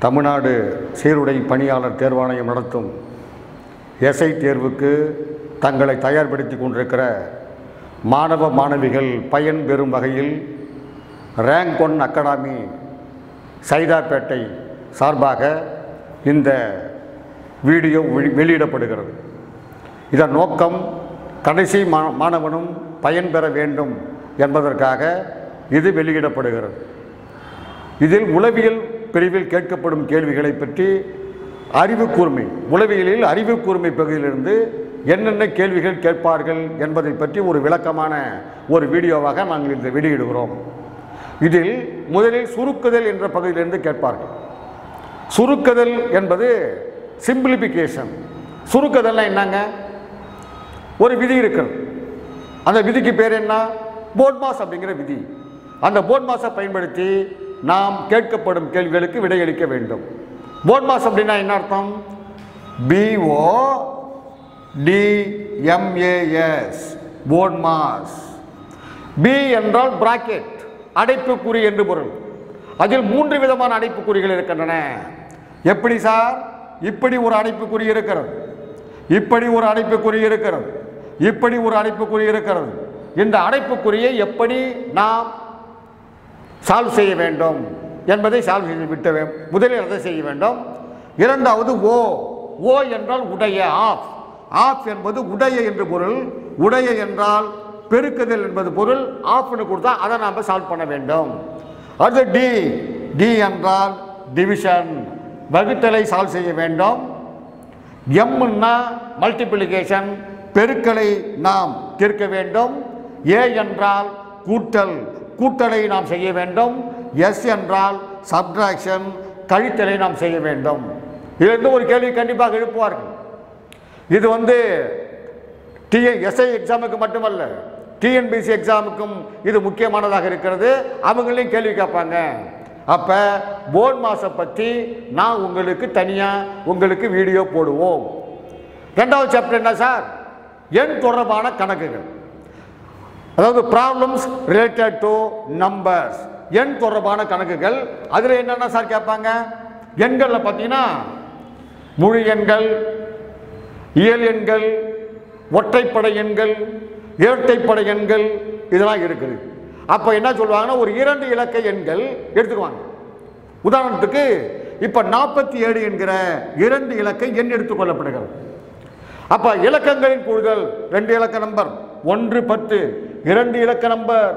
தமிழ்நாடு சீருடை பணியாளர் தேர்வாணையம் நடத்தும் எஸ்ஐ தேர்வுக்கு தங்களை தயார்படுத்தி கொண்டிருக்கிற மாணவ மாணவிகள் பயன்பெறும் வகையில் ரேங்க் ஒன் அகாடமி சைதாப்பேட்டை சார்பாக இந்த வீடியோ வெளியிடப்படுகிறது. இதன் நோக்கம் கடைசி மாணவனும் பயன்பெற வேண்டும் என்பதற்காக இது வெளியிடப்படுகிறது. இதில் உளவியல் பிரிவில் கேட்கப்படும் கேள்விகளை பற்றி உளவியலில் அறிவு கூர்மை பகுதியிலிருந்து என்னென்ன கேள்விகள் கேட்பார்கள் என்பதை பற்றி ஒரு விளக்கமான ஒரு வீடியோவாக நாங்கள் இதை வெளியிடுகிறோம். இதில் முதலில் சுருக்குதல் என்ற பகுதியிலிருந்து கேட்பார்கள். சுருக்குதல் என்பது சிம்பிளிஃபிகேஷன். சுருக்குதல்னா என்னங்க? ஒரு விதி இருக்கிறது. அந்த விதிக்கு பேர் என்ன? போட்மாஸ் அப்படிங்கிற விதி. அந்த போட்மாஸை பயன்படுத்தி நாம் கேட்கப்படும் கேள்விகளுக்கு விடையளிக்க வேண்டும். போட்மாஸ் அப்படின்னா என்ன அர்த்தம்? BODMAS, போட்மாஸ். பி என்றால் பிராக்கெட், அடைப்புக்குறி என்று பொருள். அதில் 3 விதமான அடைப்புக்குறிகள் இருக்கின்றன. எப்படி சார்? இப்படி ஒரு அடைப்புக்குறி இருக்கிறது, இப்படி ஒரு அடைப்புக்குறி இருக்கிறது, இப்படி ஒரு அடைப்புக்குறி இருக்கிறது. இந்த அடைப்புக்குறியை எப்படி நாம் சால்வ் செய்ய வேண்டும் என்பதை சால்வ் செய்து விட்ட முதலில் அதை செய்ய வேண்டும். இரண்டாவது ஓ என்றால் உடைய, ஆஃப் என்பது உடைய என்று பொருள். உடைய என்றால் பெருக்குதல் என்பது பொருள். ஆஃப்னு கொடுத்தா அதை நாம் சால்வ் பண்ண வேண்டும். அடுத்து டி என்றால் டிவிஷன், வகுத்தலை சால்வ் செய்ய வேண்டும். எம்னா மல்டிப்ளிகேஷன், பெருக்கலை நாம் தீர்க்க வேண்டும். ஏ என்றால் கூட்டலை நாம் செய்ய வேண்டும். எஸ் என்றால் சப்ட்ராக்ஷன், கழித்தலை நாம் செய்ய வேண்டும். இதிலிருந்து ஒரு கேள்வி கண்டிப்பாக எழுப்புவார்கள். இது எஸ்ஐ எக்ஸாமுக்கு மட்டுமல்ல, டிஎன்பிசி எக்ஸாமுக்கும் இது முக்கியமானதாக இருக்கிறது. அவங்களையும் கேள்வி கேட்பாங்க. அப்போ போட்மாஸை பற்றி நான் உங்களுக்கு வீடியோ போடுவோம். ரெண்டாவது சாப்டர் என்ன சார்? எண் தொடர்பான கணக்குகள், அதாவது ப்ராப்ளம்ஸ் ரிலேட்டட் டு நம்பர்ஸ். எண் தொடர்பான கணக்குகள். அதில் என்னென்ன சார் கேட்பாங்க? எண்களில் பார்த்தீங்கன்னா முழு எண்கள், இயல் எண்கள், ஒற்றைப்படை எண்கள், இரட்டைப்படை எண்கள், இதெல்லாம் இருக்குது. அப்போ என்ன சொல்லுவாங்கன்னா, ஒரு 2 இலக்க எண்கள் எடுத்துக்குவாங்க. உதாரணத்துக்கு இப்போ 47 என்கிற 2 இலக்க எண் எடுத்துக்கொள்ளப்படுகிறது. அப்போ இலக்கங்களின் கூடுதல் 2 இலக்க நம்பர், 1 10, 2 இலக்க நம்பர்.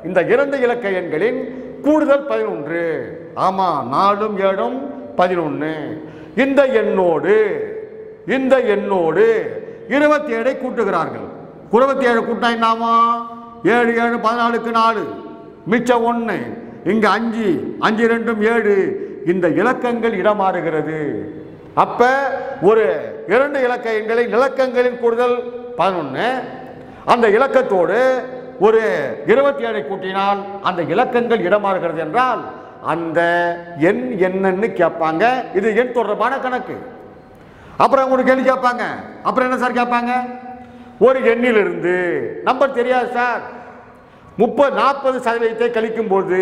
இந்த 2 இலக்க எண்களின் கூடுதல் 11. ஆமாம், 4 7 11. இந்த எண்ணோடு 27 கூட்டுகிறார்கள். 27 கூட்டினா என்னாமா? 7 7 14க்கு 4, மிச்சம் 1. இங்க 5 5 2 7. இந்த இலக்கங்கள் இடமாறுகிறது. அப்ப ஒரு 2 இலக்க எண்களின் இலக்கங்களின் கூடுதல் 11. அந்த இலக்கத்தோடு ஒரு 27 கூட்டினால் அந்த இலக்கங்கள் இடமாறுகிறது என்றால் அந்த எண் என்னன்னு கேட்பாங்க. இது எண் தொடர்பான கணக்கு. அப்புறம் ஒரு கேள்வி கேட்பாங்க. அப்புறம் என்ன சார் கேட்பாங்க? ஒரு எண்ணிலிருந்து நம்பர் தெரியாது சார், 40% கழிக்கும் போது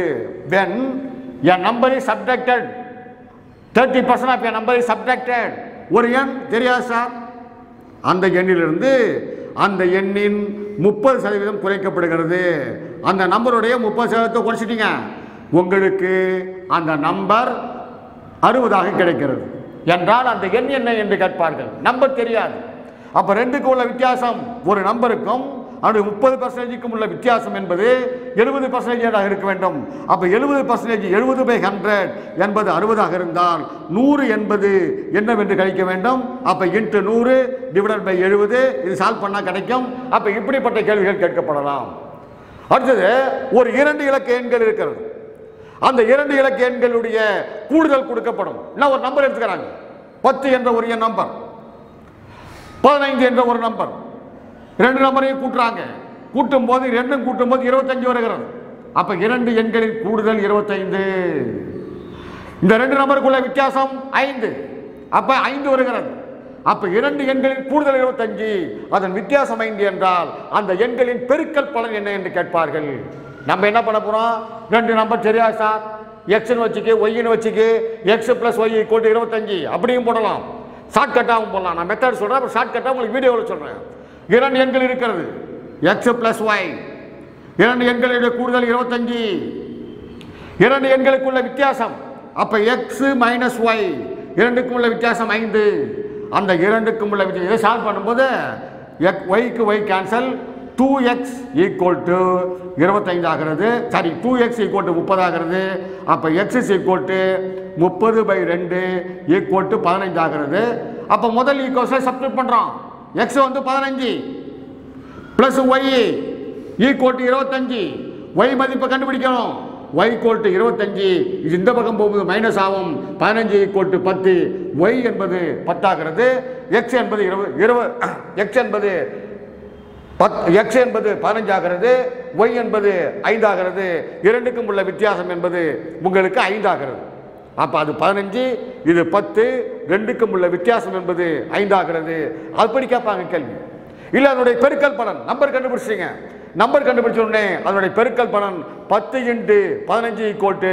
when a number is subtracted, 30% of a number is subtracted, ஒரு எண் தெரியாது சார். அந்த எண்ணிலிருந்து அந்த எண்ணின் 30% குறைக்கப்படுகிறது. அந்த நம்பருடைய 30% குறைச்சிட்டீங்க, உங்களுக்கு அந்த நம்பர் 60ஆக கிடைக்கிறது என்றால் அந்த எண் என்ன என்று கேட்பார்கள். நம்பர் தெரியாது. அப்போ 2க்கு உள்ள வித்தியாசம், ஒரு நம்பருக்கும் அது 30%க்கும் உள்ள வித்தியாசம் என்பது 70% இருக்க வேண்டும். அப்போ 70%, 70/100 என்பது 60ஆக இருந்தால் 100 என்பது என்னவென்று கழிக்க வேண்டும். அப்போ இன்ட்டு 100 டிவைடட் பை 70, இது சால்வ் பண்ணால் கிடைக்கும். அப்போ இப்படிப்பட்ட கேள்விகள் கேட்கப்படலாம். அடுத்தது ஒரு 2 இலக்க எண்கள் இருக்கிறது. அந்த 2 இலக்க எண்களுடைய கூடுதல் கொடுக்கப்படும். நான் ஒரு நம்பர் எடுத்துக்கிறாங்க, 10 என்ற ஒரு எண் நம்பர், 15 என்ற ஒரு நம்பர். 2 நம்பரையும் கூட்டுறாங்க. கூட்டும் போது 2 கூட்டும் போது 25 வருகிறது. அப்ப 2 எண்களின் கூடுதல் 25. இந்த 2 நம்பருக்குள்ள வித்தியாசம் 5. அப்ப 5 வருகிறது. அப்ப 2 எண்களின் கூடுதல் 25, அதன் வித்தியாசம் 5 என்றால் அந்த எண்களின் பெருக்கல் பலன் என்ன என்று கேட்பார்கள். நம்ம என்ன பண்ண போறோம்? 2 நம்பர் தெரியாது சார், எக்ஸ்னு வச்சுக்கு ஒய்னு வச்சுக்கு எக்ஸ் ப்ளஸ் ஒய் ஈக்குவல் 25 அப்படியும் போடலாம், ஷார்ட்கட்டாகவும் போடலாம். நான் மெத்தட் சொல்கிறேன், அப்புறம் ஷார்ட்கட்டாக உங்களுக்கு வீடியோவில் சொல்கிறேன். 2 எண்கள் இருக்கிறது, எக்ஸ் ப்ளஸ் ஒய், 2 எண்களுடைய கூடுதல் 25, 2 எண்களுக்குள்ள வித்தியாசம், அப்போ எக்ஸ் மைனஸ் ஒய், 2க்கும் உள்ள வித்தியாசம் 5. அந்த 2க்கும் உள்ள வித்தியாசம் இதை சால்வ் பண்ணும்போது ஒய்க்கு Y cancel, 2x equal to 25 ஆகிறது. சாரி, 2x ஈக்குவல் டு 30 ஆகிறது. அப்போ X is equal to 30/2 equal to 15 ஆகிறது. அப்போ முதல் ஈக்குவல்ஸை சப்ஸ்டிட்யூட் பண்ணுறோம். எக்ஸ் வந்து 15 plus y equal to 25. Y மதிப்பை கண்டுபிடிக்கணும். y ஈக்குவல் டு 25, இது இந்த பக்கம் போகும்போது மைனஸ் ஆகும். 15 ஈக்குவல் டு 10, ஒய் என்பது 10 ஆகிறது. எக்ஸ் என்பது 15 ஆகிறது, ஒய் என்பது 5 ஆகிறது. 2க்கும் உள்ள வித்தியாசம் என்பது உங்களுக்கு 5 ஆகிறது. அப்போ அது 15, இது 10, 2க்கும் உள்ள வித்தியாசம் என்பது 5 ஆகிறது. அப்படி கேட்பாங்க கேள்வி. இல்லை அதனுடைய பெருக்கல் பலன் நம்பர் கண்டுபிடிச்சிங்க, நம்பர் கண்டுபிடிச்ச உடனே அதனுடைய பெருக்கல் பலன் 10 × 15 ஈக்குவல் டு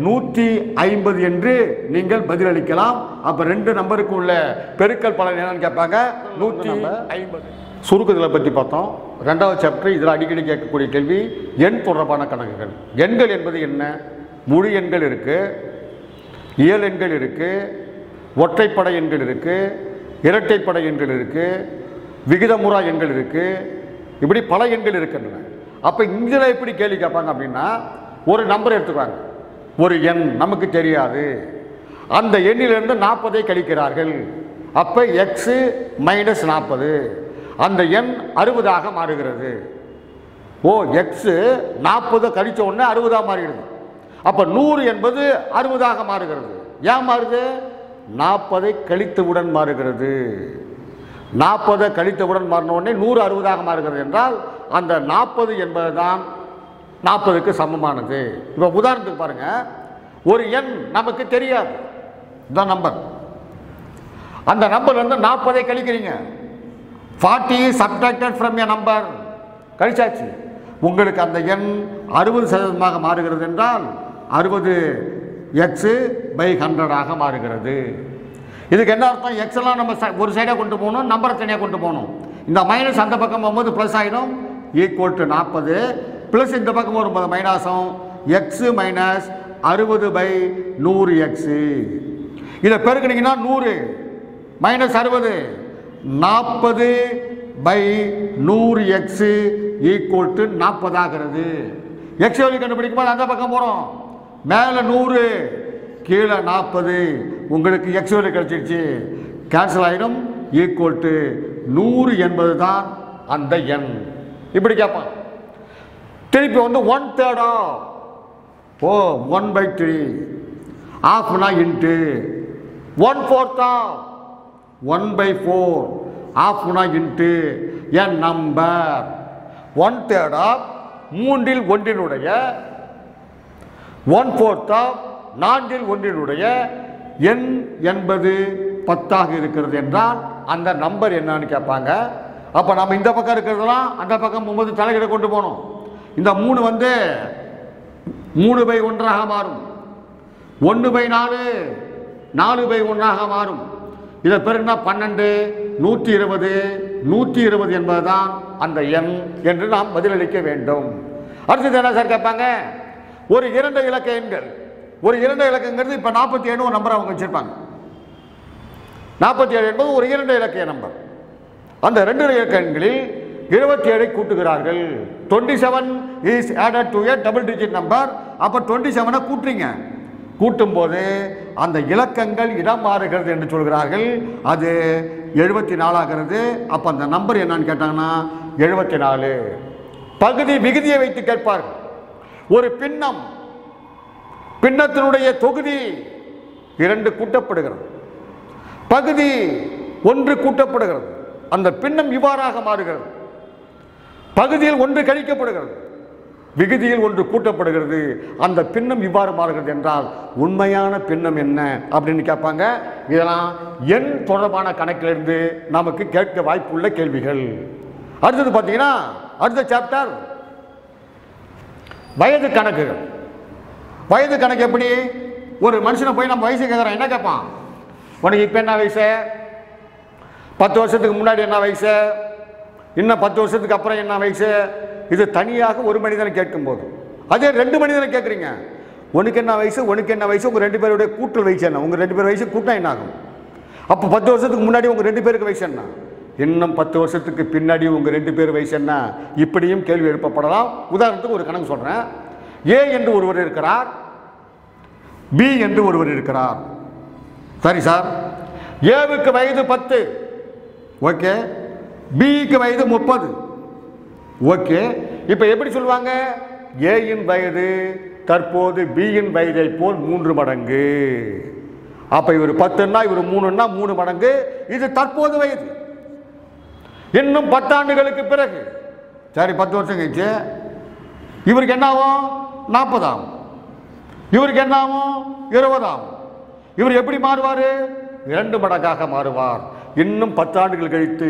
150 என்று நீங்கள் பதிலளிக்கலாம். அப்போ 2 நம்பருக்கு உள்ள பெருக்கல் பலன் என்னன்னு கேட்பாங்க, 150. சுருக்கத்தில் பற்றி பார்த்தோம். 2வது சாப்டர். இதில் அடிக்கடி கேட்கக்கூடிய கேள்வி எண் தொடர்பான கணக்குகள். எண்கள் என்பது என்ன? முழு எண்கள் இருக்கு, இயல் எண்கள் இருக்கு, ஒற்றைப்படை எண்கள் இருக்கு, இரட்டைப்படை எண்கள் இருக்கு, விகிதமுறா எண்கள் இருக்கு, இப்படி பல எண்கள் இருக்கின்றன. அப்போ இதில் எப்படி கேள்வி கேட்பாங்க அப்படின்னா, ஒரு நம்பர் எடுத்துக்குவாங்க, ஒரு எண் நமக்கு தெரியாது, அந்த எண்ணிலிருந்து 40 கழிக்கிறார்கள். அப்போ எக்ஸ் மைனஸ் 40, அந்த எண் 60 மாறுகிறது. ஓ, எக்ஸ் 40 கழிச்ச உடனே 60 மாறிடுது. அப்போ 100 என்பது 60 மாறுகிறது. ஏன் மாறுது? 40 கழித்தவுடன் மாறுகிறது. 40 கழித்தவுடன் மாறின உடனே 100 60 மாறுகிறது என்றால் அந்த 40 என்பது தான் 40க்கு சமமானது. இப்போ உதாரணத்துக்கு பாருங்க, ஒரு எண் நமக்கு தெரியாது, இதுதான் நம்பர். அந்த நம்பர் வந்து 40 கழிக்கிறீங்க. 40 subtracted from a number, கழிச்சாச்சு. உங்களுக்கு அந்த எண் 60% மாறுகிறது என்றால் 60 x/100 மாறுகிறது. இதுக்கு என்ன அர்த்தம்? எக்ஸ் எல்லாம் நம்ம ஒரு சைடாக கொண்டு போகணும், நம்பரை தனியாக கொண்டு போகணும். இந்த மைனஸ் அந்த பக்கம் போகும்போது ப்ளஸ் ஆகிடும், ஈக்குவல் டு 40, ப்ளஸ் இந்த பக்கம் வரும்போது மைனஸும், எக்ஸ் மைனஸ் 60/100x. இதை பெருக்கினீங்கன்னா 100 மைனஸ் 60, 40/100x ஈக்குவல் டு 40 ஆகிறது. எக்ஸ் வேல்யூ கண்டுபிடிக்கும் போது அந்த பக்கம் போகிறோம், மேலே 100 கீழே 40, உங்களுக்கு எக்ஸ் வேல்யூ கிடைச்சிருச்சு, கேன்சல் ஆகிடும், ஈக்குவல் டு 100 என்பது தான் அந்த எண். இப்படி கேட்பான். திருப்பி வந்து 1/3 ஆஃப், ஓ 1/3, ஆஃப்னா இன்ட்டு 1/4 ஆஃப், 1/4, ஆஃப்னா இன்ட்டு என் நம்பர். 1/3 ஆஃப் 3 1 1/4 ஆஃப் 4 1 எண் என்பது 10 இருக்கிறது என்றால் அந்த நம்பர் என்னன்னு கேட்பாங்க. அப்போ நம்ம இந்த பக்கம் இருக்கிறதெல்லாம் அந்த பக்கம் 9 தலைகிட கொண்டு போகணும். இந்த 3 வந்து 3/1 மாறும், 1/4 4/1 மாறும். இதை பிறகுனா 12, 120, 120 என்பதுதான் அந்த எண் என்று நாம் பதிலளிக்க வேண்டும். அடுத்தது என்ன சார் கேட்பாங்க? ஒரு 2 இலக்க எண்கள், ஒரு 2 இலக்கங்கிறது இப்போ 47 ஒரு நம்பர் அவங்க வச்சிருப்பாங்க. 47 என்பது ஒரு 2 இலக்க நம்பர். அந்த 2 இலக்க எண்களில் 27 கூட்டுகிறார்கள். 27 is added to a double digit number. அப்போ 27 கூட்டுறீங்க, கூட்டும் போது அந்த இலக்கங்கள் இடம் மாறுகிறது என்று சொல்கிறார்கள். அது 74 ஆகிறது. அப்போ அந்த நம்பர் என்னன்னு கேட்டாங்கன்னா 74. பகுதி விகுதியை வைத்து கேட்பார்கள். ஒரு பின்னம், பின்னத்தினுடைய தொகுதி 2 கூட்டப்படுகிறது, பகுதி 1 கூட்டப்படுகிறது. அந்த பின்னம் இவ்வாறாக மாறுகிறது. பகுதியில் 1 கழிக்கப்படுகிறது, விகுதியில் 1 கூட்டப்படுகிறது. அந்த பின்னம் இவ்வாறு மாறுகிறது என்றால் உண்மையான பின்னம் என்ன அப்படின்னு கேட்பாங்க. இதெல்லாம் எண் தொடர்பான கணக்கிலிருந்து நமக்கு கேட்க வாய்ப்புள்ள கேள்விகள். அடுத்தது பார்த்தீங்கன்னா அடுத்த சாப்டர் வயது கணக்குகள். வயது கணக்கு எப்படி? ஒரு மனுஷனை போய் நம்ம வயசு கேட்குறோம், என்ன கேட்பான்? உனக்கு இப்போ என்ன வயசு, 10 வருஷத்துக்கு முன்னாடி என்ன வயசு, இன்னும் 10 வருஷத்துக்கு அப்புறம் என்ன வயசு? இது தனியாக ஒரு மனிதனை கேட்கும்போது. அதே 2 மனிதனை கேட்குறீங்க, உனக்கு என்ன வயசு, உனக்கு என்ன வயசு, உங்கள் 2 பேருடைய கூட்டல் வயசு என்ன, உங்கள் 2 பேர் வயசு கூட்டினா என்ன ஆகும்? அப்போ 10 வருஷத்துக்கு முன்னாடி உங்கள் 2 பேருக்கு வயசு என்ன, இன்னும் 10 வருஷத்துக்கு பின்னாடி உங்கள் 2 பேர் வயசு என்ன? இப்படியும் கேள்வி எழுப்பப்படலாம். உதாரணத்துக்கு ஒரு கணக்கு சொல்கிறேன். ஏ என்று ஒருவர் இருக்கிறார், பி என்று ஒருவர் இருக்கிறார். சரி சார், ஏவுக்கு வயது 10, ஓகே, பிக்கு வயது 30, ஓகே. இப்போ எப்படி சொல்லுவாங்க? ஏயின் வயது தற்போது பியின் வயதை போல் 3 மடங்கு. அப்ப இவர் 10ன்னா இவர் 3ன்னா 3 மடங்கு. இது தற்போது வயது. இன்னும் 10 ஆண்டுகளுக்கு பிறகு, சரி 10 வருஷம் கழிச்சு இவருக்கு என்ன ஆகும்? 40 ஆகும். இவருக்கு என்ன ஆகும்? 20 ஆகும். இவர் எப்படி மாறுவார்? 2 மடங்காக மாறுவார். இன்னும் 10 ஆண்டுகள் கழித்து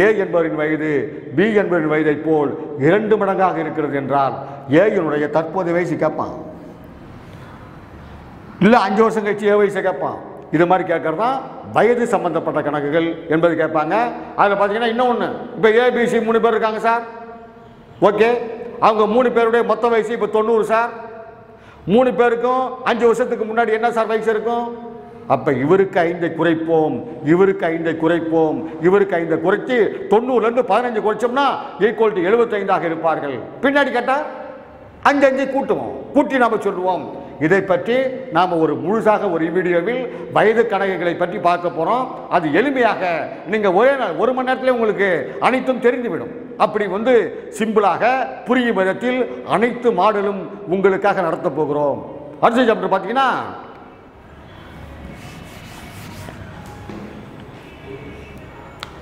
ஏ என்பவரின் வயது பி என்பவரின் வயதை போல் 2 மடங்காக இருக்கிறது என்றால் ஏயினுடைய தற்போதைய வயசு கேட்பான். இல்லை 5 வருஷம் கழிச்சு ஏ வயசை கேட்பான். இது மாதிரி கேட்கறது தான் வயது சம்பந்தப்பட்ட கணக்குகள் என்பது கேட்பாங்க. அதில் பார்த்தீங்கன்னா இன்னொன்று, இப்போ ஏபிசி 3 பேர் இருக்காங்க சார், ஓகே. அவங்க 3 பேருடைய மொத்த வயசு இப்போ 90 சார். 3 பேருக்கும் 5 வருஷத்துக்கு முன்னாடி என்ன சார் வயசு இருக்கும்? அப்ப இவருக்கு 5 குறைப்போம், இவருக்கு 5 குறைப்போம், இவருக்கு 5 குறைச்சி 90லேருந்து 15 குறைச்சோம்னா ஈக்குவல் டு 75ஆக இருப்பார்கள். பின்னாடி கேட்டா 5 கூட்டுவோம், கூட்டி நாம சொல்லுவோம். இதை பற்றி நாம் ஒரு முழுசாக ஒரு வீடியோவில் வயது கணக்குகளை பற்றி பார்க்க போறோம். அது எளிமையாக நீங்க ஒரே நாள் 1 மணி நேரத்தில் உங்களுக்கு அனைத்தும் தெரிந்துவிடும். அப்படி சிம்பிளாக புரியும் விதத்தில் அனைத்து மாடலும் உங்களுக்காக நடத்த போகிறோம். அடுத்த சாப்டர் பார்த்தீங்கன்னா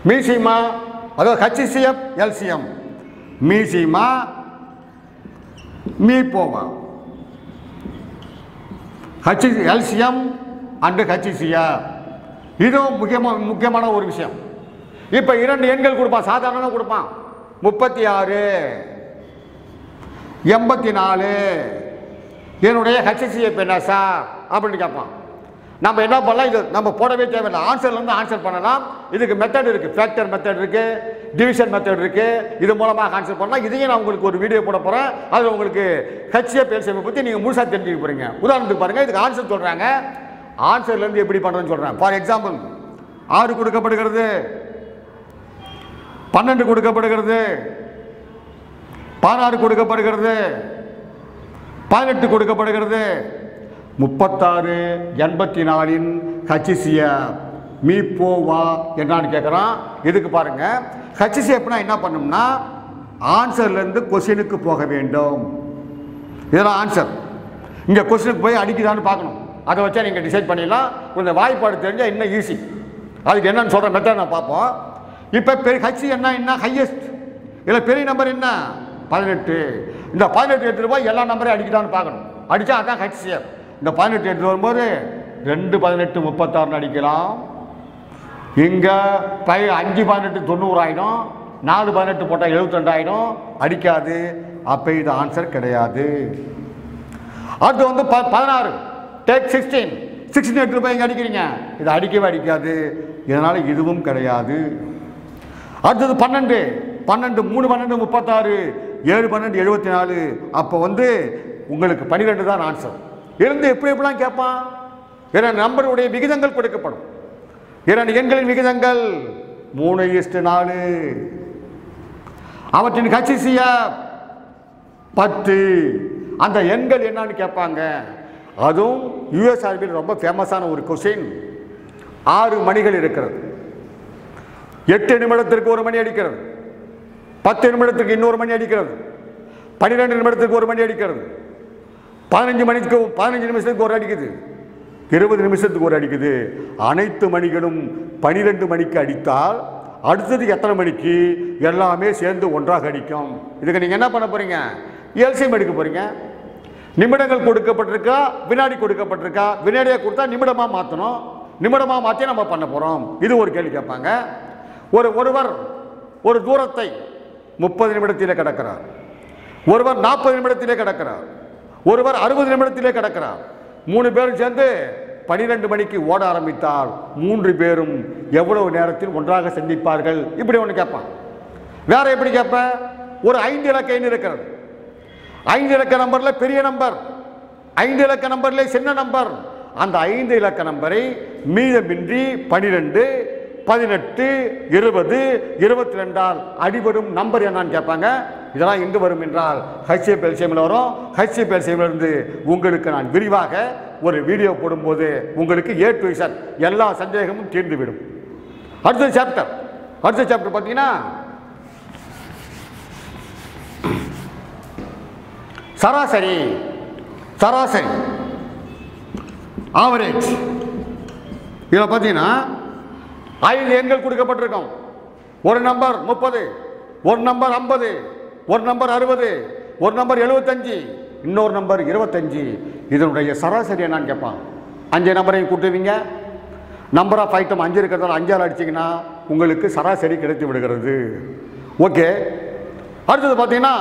மீசிமா, அதாவது HCF LCM, மீசிமா மீபோமா, LCM and HCF. இதுவும் முக்கியமான ஒரு விஷயம். இப்போ 2 எண்கள் கொடுப்பான், சாதாரண கொடுப்பான். 36 84. என்னுடைய HCF என்ன சார் அப்படின்னு கேட்பான். நம்ம என்ன பண்ணலாம்? இது நம்ம போடவே தேவையில்லை, ஆன்சர்லேருந்து ஆன்சர் பண்ணலாம். இதுக்கு மெத்தட் இருக்கு, ஃபேக்டர் மெத்தட் இருக்கு, டிவிஷன் மெத்தட் இருக்கு. இது மூலமாக ஆன்சர் பண்ணலாம். இதையும் நான் உங்களுக்கு ஒரு வீடியோ போட போறேன். அது உங்களுக்கு HCF LCM பற்றி நீங்கள் முழுசாக தெரிஞ்சுக்க போறீங்க. உதாரணத்துக்கு பாருங்க, இதுக்கு ஆன்சர் சொல்றாங்க. ஆன்சர்லேருந்து எப்படி பண்ணுறேன்னு சொல்றேன். ஃபார் எக்ஸாம்பிள் 6 கொடுக்கப்படுகிறது, 12 கொடுக்கப்படுகிறது, 16 கொடுக்கப்படுகிறது, 18 கொடுக்கப்படுகிறது. 36 84 HCF மீபோவா என்னன்னு கேட்குறான். இதுக்கு பாருங்க, HCFனா என்ன பண்ணணும்னா ஆன்சர்லேருந்து கொஸ்டினுக்கு போக வேண்டும். இதெல்லாம் ஆன்சர். இங்கே கொஸ்டினுக்கு போய் அடிக்குதான்னு பார்க்கணும். அதை வச்சா நீங்கள் டிசைட் பண்ணிடலாம். கொஞ்சம் வாய்ப்பாடு தெரிஞ்சால் இன்னும் ஈஸி. அதுக்கு என்னன்னு சொல்கிற மெத்தட் நான் பார்ப்போம். இப்போ HC என்ன ஹையஸ்ட், இல்லை பெரிய நம்பர் என்ன 18. இந்த 18 எடுத்துகிட்டு போய் எல்லா நம்பரையும் அடிக்குதான்னு பார்க்கணும். அடித்தா அதான் HCF. இந்த 18 எடுத்து வரும்போது 2 18 36 அடிக்கலாம். இங்கே 5 18 90 ஆகிடும். 4 18 போட்டால் 72 ஆகிடும். அடிக்காது. அப்போ இது ஆன்சர் கிடையாது. அடுத்து 16 டேக் 16 எடுத்து போய் இங்கே அடிக்கிறீங்க. இது அடிக்கவே அடிக்காது. இதனால் இதுவும் கிடையாது. அடுத்தது 12 3 12 36 7 12 74. அப்போ உங்களுக்கு 12 தான் ஆன்சர். இருந்து எப்படிலாம் கேட்பான்? 2 நம்பருடைய விகிதங்கள் கொடுக்கப்படும். 2 எண்களின் விகிதங்கள் 3:4. அவற்றின் HCF 10. அந்த எண்கள் என்னன்னு கேட்பாங்க. அதுவும் யுஎஸ்ஆர்பியில் ரொம்ப ஃபேமஸான ஒரு கொஸ்டின். 6 மணிகள் இருக்கிறது. 8 நிமிடத்திற்கு 1 மணி அடிக்கிறது. 10 நிமிடத்திற்கு இன்னொரு மணி அடிக்கிறது. 12 நிமிடத்திற்கு 1 மணி அடிக்கிறது. 15 நிமிஷத்துக்கு 1 அடிக்குது. 20 நிமிஷத்துக்கு 1 அடிக்குது. அனைத்து மணிகளும் 12 மணிக்கு அடித்தால் அடுத்தது எத்தனை மணிக்கு எல்லாமே சேர்ந்து ஒன்றாக அடிக்கும். இதுக்கு நீங்கள் என்ன பண்ண போறீங்க? எல்சிஎம் எடுக்க போறீங்க. நிமிடங்கள் கொடுக்கப்பட்டிருக்கா, வினாடி கொடுக்கப்பட்டிருக்கா? வினாடியை கொடுத்தா நிமிடமாக மாற்றணும். நிமிடமாக மாற்றி நம்ம பண்ண போகிறோம். இது ஒரு கேள்வி கேட்பாங்க. ஒருவர் ஒரு தூரத்தை 30 நிமிடத்திலே கடக்கிறார். ஒருவர் 40 நிமிடத்திலே கடக்கிறார். ஒருவர் 60 நிமிடத்திலே கிடக்கிறார். 3 பேரும் சேர்ந்து 12 மணிக்கு ஓட ஆரம்பித்தால் 3 பேரும் எவ்வளவு நேரத்தில் ஒன்றாக சந்திப்பார்கள்? இப்படி ஒன்று கேட்பான். வேற எப்படி கேட்ப? ஒரு 5 இலக்க எண் இருக்கிறது. 5 இலக்க நம்பர்ல பெரிய நம்பர், 5 இலக்க நம்பர்ல சின்ன நம்பர். அந்த 5 இலக்க நம்பரை மீதமின்றி 12, 18, 20, 22 அடிபடும் நம்பர் என்னன்னு கேட்பாங்க. இதெல்லாம் எங்கு வரும் என்றால் HCF/LCM வரும். HCF/LCM இருந்து உங்களுக்கு நான் விரிவாக ஒரு வீடியோ போடும்போது உங்களுக்கு A to Z எல்லா சந்தேகமும் தீர்ந்துவிடும். அடுத்த சாப்டர் பார்த்தீங்கன்னா சராசரி ஆவரேஜ். இதில் பார்த்தீங்கன்னா 5 எண்கள் கொடுக்கப்பட்டிருக்கும். ஒரு நம்பர் 30, ஒரு நம்பர் 50, ஒரு நம்பர் 60, ஒரு நம்பர் 75, இன்னொரு நம்பர் 25. இதனுடைய சராசரி என்னன்னு கேட்பான். 5 நம்பரையும் கூட்டுவீங்க. நம்பர் ஆஃப் ஐட்டம் 5 இருக்கிறதால 5ஆல் அடிச்சிங்கன்னா உங்களுக்கு சராசரி கிடைத்து விடுகிறது. ஓகே. அடுத்தது பார்த்தீங்கன்னா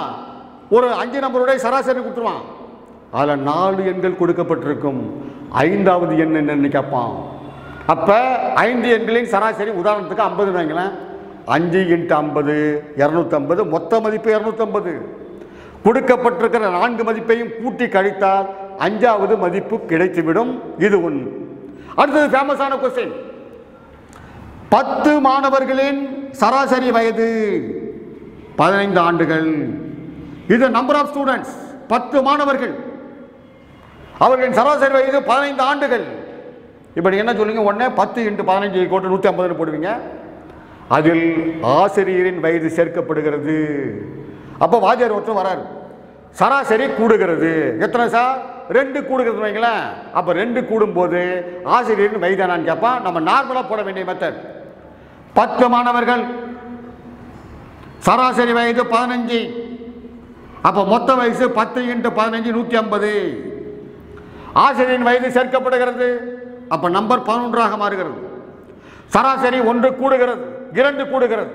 ஒரு 5 நம்பருடைய சராசரி கொடுத்துருவான். அதில் 4 எண்கள் கொடுக்கப்பட்டிருக்கும். 5வது எண் என்னன்னு கேட்பான். அப்போ 5 எண்களின் சராசரி உதாரணத்துக்கு 50 வைங்களேன். 5 × 50 250, மொத்த மதிப்பு 250. கொடுக்கப்பட்டிருக்கிற 4 மதிப்பையும் கூட்டி கழித்தால் 5வது மதிப்பு கிடைத்துவிடும். இது ஒன்று. அடுத்தது ஃபேமஸான கொஸ்டின். 10 மாணவர்களின் சராசரி வயது 15 ஆண்டுகள். இது நம்பர் ஆஃப் ஸ்டூடெண்ட்ஸ். 10 மாணவர்கள், அவர்களின் சராசரி வயது 15 ஆண்டுகள். இப்போ நீங்கள் என்ன சொல்லுங்க? உடனே 10 × 15 = 150 போடுவீங்க. அதில் ஆசிரியரின் வயது சேர்க்கப்படுகிறது. அப்போ வாத்தியார் ஒருத்தர் வராரு, சராசரி கூடுகிறது. எத்தனை சார்? 2 கூடுகிறது வைங்களேன். அப்போ 2 கூடும்போது ஆசிரியரின் வயது நான் கேட்பான். நம்ம நார்மலாக போட வேண்டிய மெத்தட். 10 மாணவர்கள், சராசரி வயது 15. அப்போ மொத்த வயசு 10 × 15 150. ஆசிரியரின் வயது சேர்க்கப்படுகிறது. அப்போ நம்பர் 11ஆக மாறுகிறது. சராசரி 1 கூடுகிறது, 2 கூடுகிறது,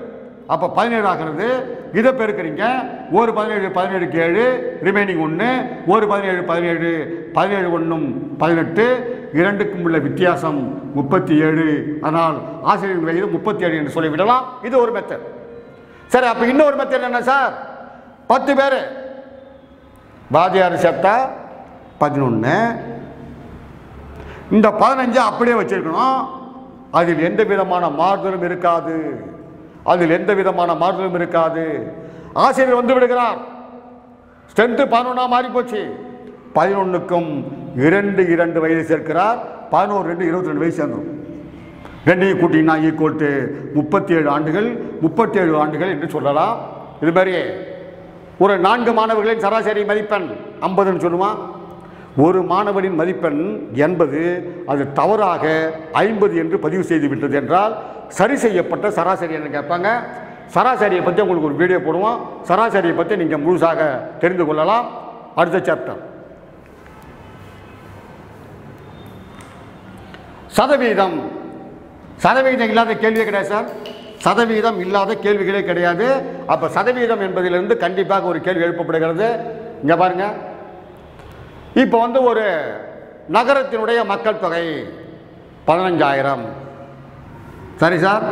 அப்போ 17 ஆகிறது. இதை பெருக்கிறீங்க. ஒரு 17 17க்கு 7, ரிமைனிங் 1. ஒரு 17 17, 17 1 18, 2க்கும் உள்ள வித்தியாசம் 37. ஆனால் ஆசிரியரின் வயது 37 என்று சொல்லிவிடலாம். இது ஒரு மெத்தட். சரி, அப்போ இன்னொரு மெத்தட் என்ன சார்? 10 பேர், வாத்தியார் சேர்த்தா 11. இந்த 15 அப்படியே வச்சிருக்கணும். அதில் எந்த விதமான மாறுதலும் இருக்காது. ஆசிரியர் வந்து விடுகிறார். ஸ்ட்ரென்த் 11 மாறி போச்சு. 11க்கும் 2 வயது சேர்க்கிறார். 11 2 22 வயசு சேர்ந்துடும். 2ஐயும் கூட்டினா ஈக்குவல் டு 37 ஆண்டுகள். 37 ஆண்டுகள் என்று சொல்லலாம். இது மாதிரி ஒரு 4 மாணவர்களின் சராசரி மதிப்பெண் 50ன்னு சொல்லுவான். ஒரு மாணவனின் மதிப்பெண் 80, அது தவறாக 50 என்று பதிவு செய்து விட்டது என்றால் சரி செய்யப்பட்ட சராசரி என்ன கேட்பாங்க. சராசரியை பற்றி உங்களுக்கு ஒரு வீடியோ போடுவோம். சராசரியை பற்றி நீங்கள் முழுசாக தெரிந்து கொள்ளலாம். அடுத்த சாப்டர் சதவீதம். சதவீதம் இல்லாத கேள்வியே கிடையாது சார். சதவீதம் இல்லாத கேள்விகளே கிடையாது. அப்போ சதவீதம் என்பதிலிருந்து கண்டிப்பாக ஒரு கேள்வி எழுப்பப்படுகிறது. இங்கே பாருங்க. இப்போ ஒரு நகரத்தினுடைய மக்கள் தொகை 15,000. சரி சார்.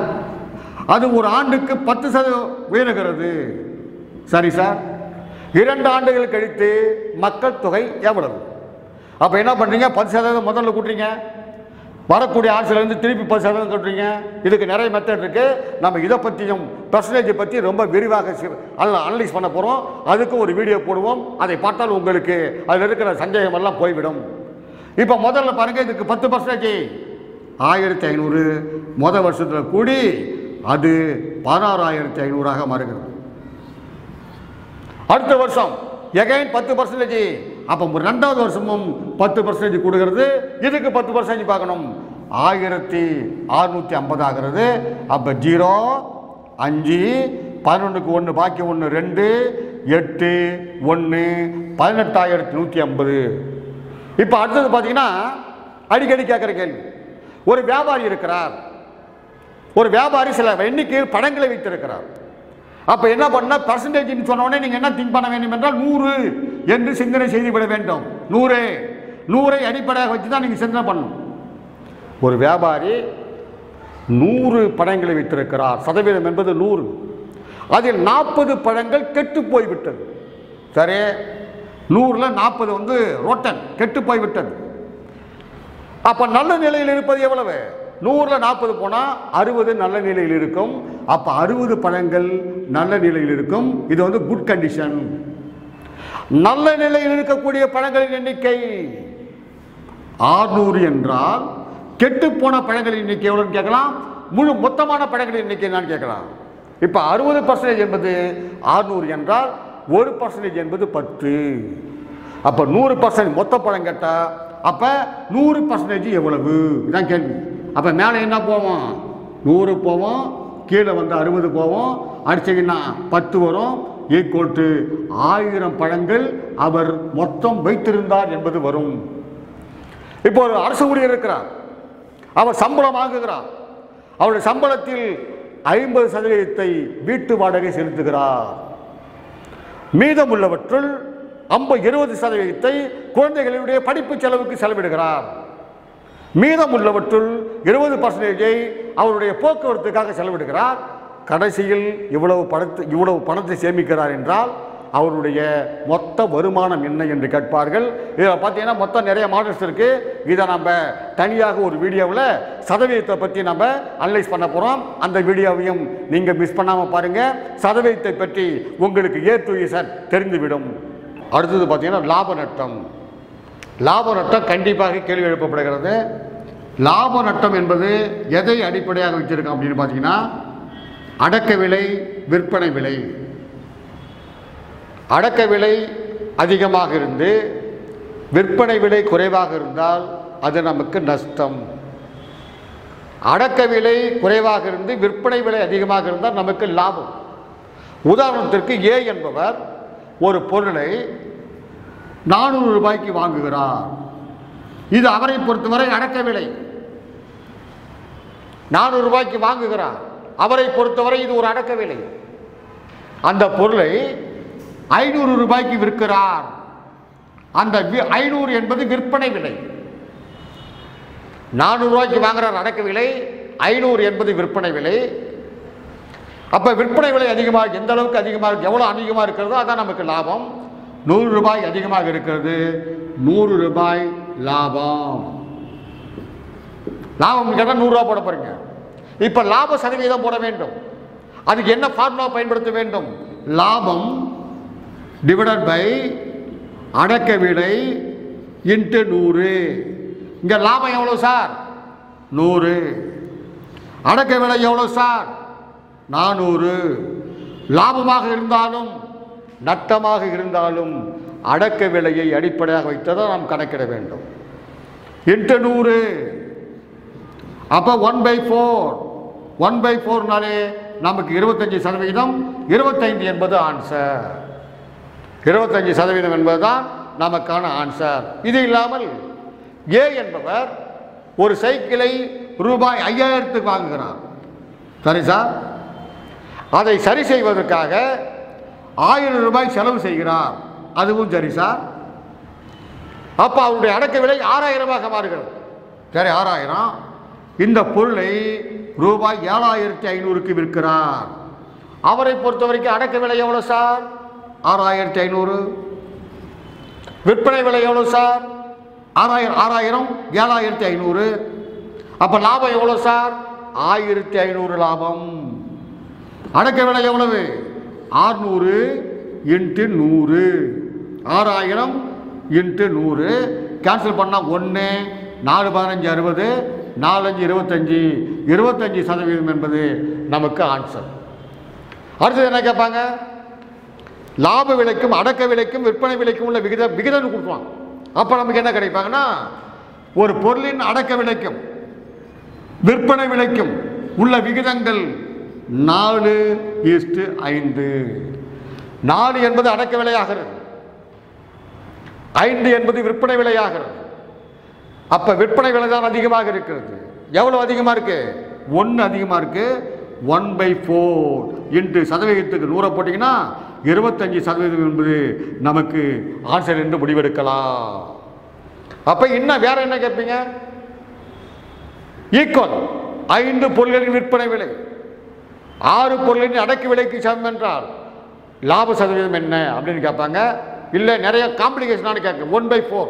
அது ஒரு ஆண்டுக்கு 10% உயர்கிறது. சரி சார். 2 ஆண்டுகள் கழித்து மக்கள் தொகை எவ்வளவு? அப்போ என்ன பண்ணுறீங்க? 10% முதல்ல கூட்டுறீங்க. வரக்கூடிய ஆட்சியிலேருந்து திருப்பி 10% கூட்டுறீங்க. இதுக்கு நிறைய மெத்தட் இருக்குது. நம்ம இதை பற்றியும் பெர்சன்டேஜை பற்றி ரொம்ப விரிவாக அனலைஸ் பண்ண போகிறோம். அதுக்கு ஒரு வீடியோ போடுவோம். அதை பார்த்தால் உங்களுக்கு அதில் இருக்கிற சந்தேகம் எல்லாம் போய்விடும். இப்போ முதல்ல பாருங்கள். இதுக்கு 10% 1500 முதல் வருஷத்தில் கூடி அது 16,500ஆக மாறுகிறது. அடுத்த வருஷம் எகைன் 10%. அப்போ 2வது வருஷமும் 10% கூடுகிறது. இதுக்கு 10% பார்க்கணும். 1650 ஆகிறது. அப்போ 0 5 11க்கு 1 பாக்கி 1 2 8 1 18,150. இப்போ அடுத்தது பார்த்தீங்கன்னா அடிக்கடி கேட்குற கேள்வி. ஒரு வியாபாரி இருக்கிறார். ஒரு வியாபாரி சில எண்ணிக்கையில் படங்களை வைத்திருக்கிறார். அப்போ என்ன பண்ணால் பர்சன்டேஜ்னு சொன்ன உடனே நீங்கள் என்ன திங்க் பண்ண வேண்டும் என்றால் 100 என்று சிந்தனை செய்துவிட வேண்டும். 100 அடிப்படையாக வச்சு தான் நீங்கள் சிந்தனை பண்ணணும். ஒரு வியாபாரி 100 பழங்களை வைத்திருக்கிறார். சதவீதம் என்பது 100. அதில் 40 பழங்கள் கெட்டு போய்விட்டது. சரி, 100ல் 40 ரோட்டன், கெட்டு போய்விட்டது. அப்ப நல்ல நிலையில் இருப்பது எவ்வளவு? 100ல் 40 போனால் 60 நல்ல நிலையில் இருக்கும். அப்ப 60 பழங்கள் நல்ல நிலையில் இருக்கும். இது குட் கண்டிஷன். நல்ல நிலையில் இருக்கக்கூடிய பழங்களின் எண்ணிக்கை 600 என்றால் கெட்டு போன பழங்களின் எண்ணிக்கை எவ்வளவு கேட்கலாம்? மொத்தமான பழங்களின் எண்ணிக்கை நான் கேட்கலாம். இப்ப 60% என்பது 600 என்றால் 1% என்பது 10. அப்ப 100% மொத்த பழம் கேட்டா அப்ப 100% எவ்வளவு? இதான் கேள்வி. அப்ப மேலே என்ன போவோம்? 100 போவோம், கீழே 60 போவோம், அடிச்சீங்கன்னா 10 வரும். ஈக்குவல் டு 1000 பழங்கள் அவர் மொத்தம் வைத்திருந்தார் என்பது வரும். இப்போ ஒரு அரசு ஊழியர் இருக்கிறார், அவர் சம்பளம் வாங்குகிறார். அவருடைய சம்பளத்தில் 50% வீட்டு வாடகை செலுத்துகிறார். மீதம் உள்ளவற்றுள் 20% குழந்தைகளுடைய படிப்பு செலவுக்கு செலவிடுகிறார். மீதம் உள்ளவற்றுள் 20% அவருடைய போக்குவரத்துக்காக செலவிடுகிறார். கடைசியில் இவ்வளவு பணத்தை சேமிக்கிறார் என்றால் அவருடைய மொத்த வருமானம் என்ன என்று கேட்பார்கள். இதில் பார்த்தீங்கன்னா மொத்தம் நிறைய மாடல்ஸ் இருக்கு. இதை நம்ம தனியாக ஒரு வீடியோவில் சதவீதத்தை பற்றி நம்ம அனலைஸ் பண்ண போகிறோம். அந்த வீடியோவையும் நீங்கள் மிஸ் பண்ணாமல் பாருங்கள். சதவீதத்தை பற்றி உங்களுக்கு A to Z தெரிந்துவிடும். அடுத்தது பார்த்தீங்கன்னா லாப நட்டம். லாப நட்டம் கண்டிப்பாக கேள்வி எழுப்பப்படுகிறது. லாப நட்டம் என்பது எதை அடிப்படையாக வச்சிருக்கோம் அப்படின்னு பார்த்தீங்கன்னா அடக்க விலை, விற்பனை விலை. அடக்க விலை அதிகமாக இருந்து விற்பனை விலை குறைவாக இருந்தால் அது நமக்கு நஷ்டம். அடக்க விலை குறைவாக இருந்து விற்பனை விலை அதிகமாக இருந்தால் நமக்கு லாபம். உதாரணத்திற்கு A என்பவர் ஒரு பொருளை 400 ரூபாய்க்கு வாங்குகிறார். இது அவரை பொறுத்தவரை அடக்க விலை. 400 ரூபாய்க்கு வாங்குகிறார். அவரை பொறுத்தவரை இது ஒரு அடக்க விலை. அந்த பொருளை 500 ரூபாய்க்கு விற்கிறார். அந்த 500 என்பது விற்பனை விலை. 400 ரூபாய்க்கு வாங்குறார் அடக்க விலை, 500 என்பது விற்பனை விலை. அப்ப விற்பனை விலை அதிகமாக எந்த அளவுக்கு அதிகமாக இருக்கு, எவ்வளவு அதிகமாக இருக்கிறதோ அதான் நமக்கு லாபம். 100 ரூபாய் அதிகமாக இருக்கிறது, 100 ரூபாய் லாபம். லாபம் கேட்டால் 100 ரூபாய் போட போறீங்க. இப்ப லாப சதவீதம் போட வேண்டும். அதுக்கு என்ன ஃபார்முலா பயன்படுத்த வேண்டும்? லாபம் டிவைடட் பை அடக்க விலை இன்ட்டு 100. இங்க லாபம் எவ்வளவு சார்? 100. அடக்க விலை எவ்வளவு சார்? 400. லாபமாக இருந்தாலும் நட்டமாக இருந்தாலும் அடக்க விலையை அடிப்படையாக வைத்ததான் நாம் கணக்கிட வேண்டும். இன்ட்டு 100. அப்ப 1/4. 1/4னாலே நமக்கு 25%. 25 என்பது ஆன்சர். 25% என்பதுதான் நமக்கான ஆன்சர். இது இல்லாமல் A என்பவர் ஒரு சைக்கிளை ரூபாய் 5000க்கு வாங்குகிறார். சரி சார், அதை சரி செய்வதற்காக 1000 ரூபாய் செலவு செய்கிறார். அதுவும் சரி சார். அப்ப அவருடைய அடக்க விலை 6000 மாறுகிறது. சரி, 6000. இந்த பொருளை ரூபாய் 7500க்கு விற்கிறார். அவரை பொறுத்தவரைக்கும் அடக்க விலை எவ்வளவு சார்? 6500. விற்பனை விலை எவ்வளவு சார்? 6000 7500. அப்ப லாபம் எவ்வளவு சார்? 1500 லாபம். அடக்க விலை எவ்வளவு? 600 இன்ட்டு 100. 6000 இன்ட்டு 100 கேன்சல் பண்ணா 1 4 15 60 4 5 25. 25% என்பது நமக்கு ஆன்சர். அடுத்தது என்ன கேட்பாங்க? லாப விலைக்கும் அடக்க விலைக்கும் விற்பனை விலைக்கும் உள்ள விகிதம் கொடுப்பாங்க. அப்ப நமக்கு என்ன கிடைப்பாங்கன்னா ஒரு பொருளின் அடக்க விலைக்கும் விற்பனை விலைக்கும் உள்ள விகிதங்கள் 4:5. 4 என்பது அடக்க விலையாகிறது, 5 என்பது விற்பனை விலையாகிறது. அப்ப விற்பனை விலை தான் அதிகமாக இருக்கிறது. எவ்வளவு அதிகமா இருக்கு? 1 அதிகமா இருக்கு. 1/4 இன்ட்டு சதவீதத்துக்கு 100 போட்டீங்கன்னா 25% என்பது நமக்கு ஆன்சர் என்று முடிவெடுக்கலாம். அப்ப இன்னும் வேற என்ன கேட்பீங்க? ஈக்குவல் 5 பொருள்களின் விற்பனை விலை 6 பொருள்களின் அடக்கு விலைக்கு சமம் என்றால் லாப சதவீதம் என்ன அப்படின்னு கேட்பாங்க. இல்லை நிறைய காம்ப்ளிகேஷனான கேட்க 1/4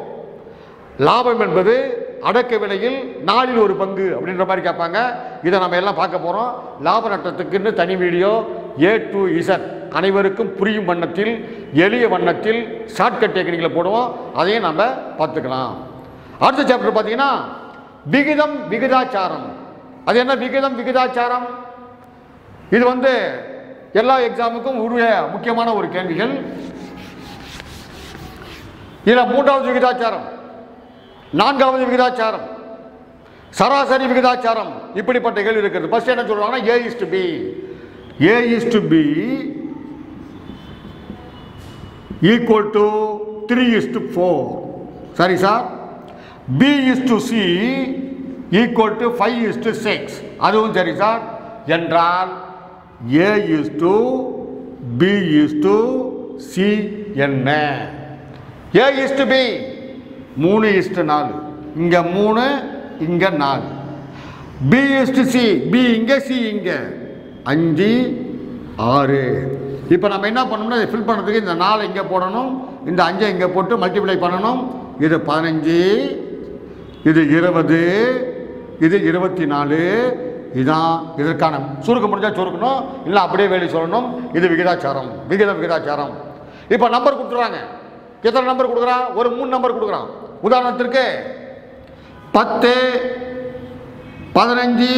லாபம் என்பது அடக்க விலையில் 4இல் 1 பங்கு அப்படின்ற மாதிரி கேட்பாங்க. இதை நம்ம எல்லாம் பார்க்க போகிறோம். லாப நட்டத்துக்குன்னு தனி வீடியோ A to Z அனைவருக்கும் புரியும் வண்ணத்தில் எளிய வண்ணத்தில் ஷார்ட்கட் டெக்னிக்கில் போடுவோம். அதையும் நம்ம பார்த்துக்கலாம். அடுத்த சாப்டர் பார்த்தீங்கன்னா விகிதம் விகிதாச்சாரம். அது என்ன விகிதம் விகிதாச்சாரம்? இது எல்லா எக்ஸாமுக்கும் உரிய முக்கியமான ஒரு கேள்விகள். இதில் 3வது விகிதாச்சாரம், 4வது விகிதாச்சாரம், சராசரி விகிதாச்சாரம், இப்படிப்பட்ட கேள்வி இருக்கிறது. ஃபர்ஸ்ட் என்ன சொல்றாங்கன்னா A/B. A/B equal to 3:4. சரி சார். B/C equal to 5:6. அதுவும் சரி சார். என்றால் A/B/C என்ன? A/B 3:4. இங்க 3, இங்க 4. B/C, B இங்க, C இங்க 5, 6. இப்போ நம்ம என்ன பண்ணணும்னா இதை ஃபில் பண்ணுறதுக்கு இந்த 4 இங்கே போடணும், இந்த 5 இங்கே போட்டு மல்டிப்ளை பண்ணணும். இது 15, இது 20, இது 24. இதுதான் இதற்கான சுருக்கம். முடிஞ்சால் சுருக்கணும், இல்லை அப்படியே வேலை சொல்லணும். இது விகிதாச்சாரம், விகிதாச்சாரம். இப்போ நம்பர் கொடுத்துறாங்க. எத்தனை நம்பர் கொடுக்குறான்? ஒரு 3 நம்பர் கொடுக்குறான். உதாரணத்திற்கு 10, 15,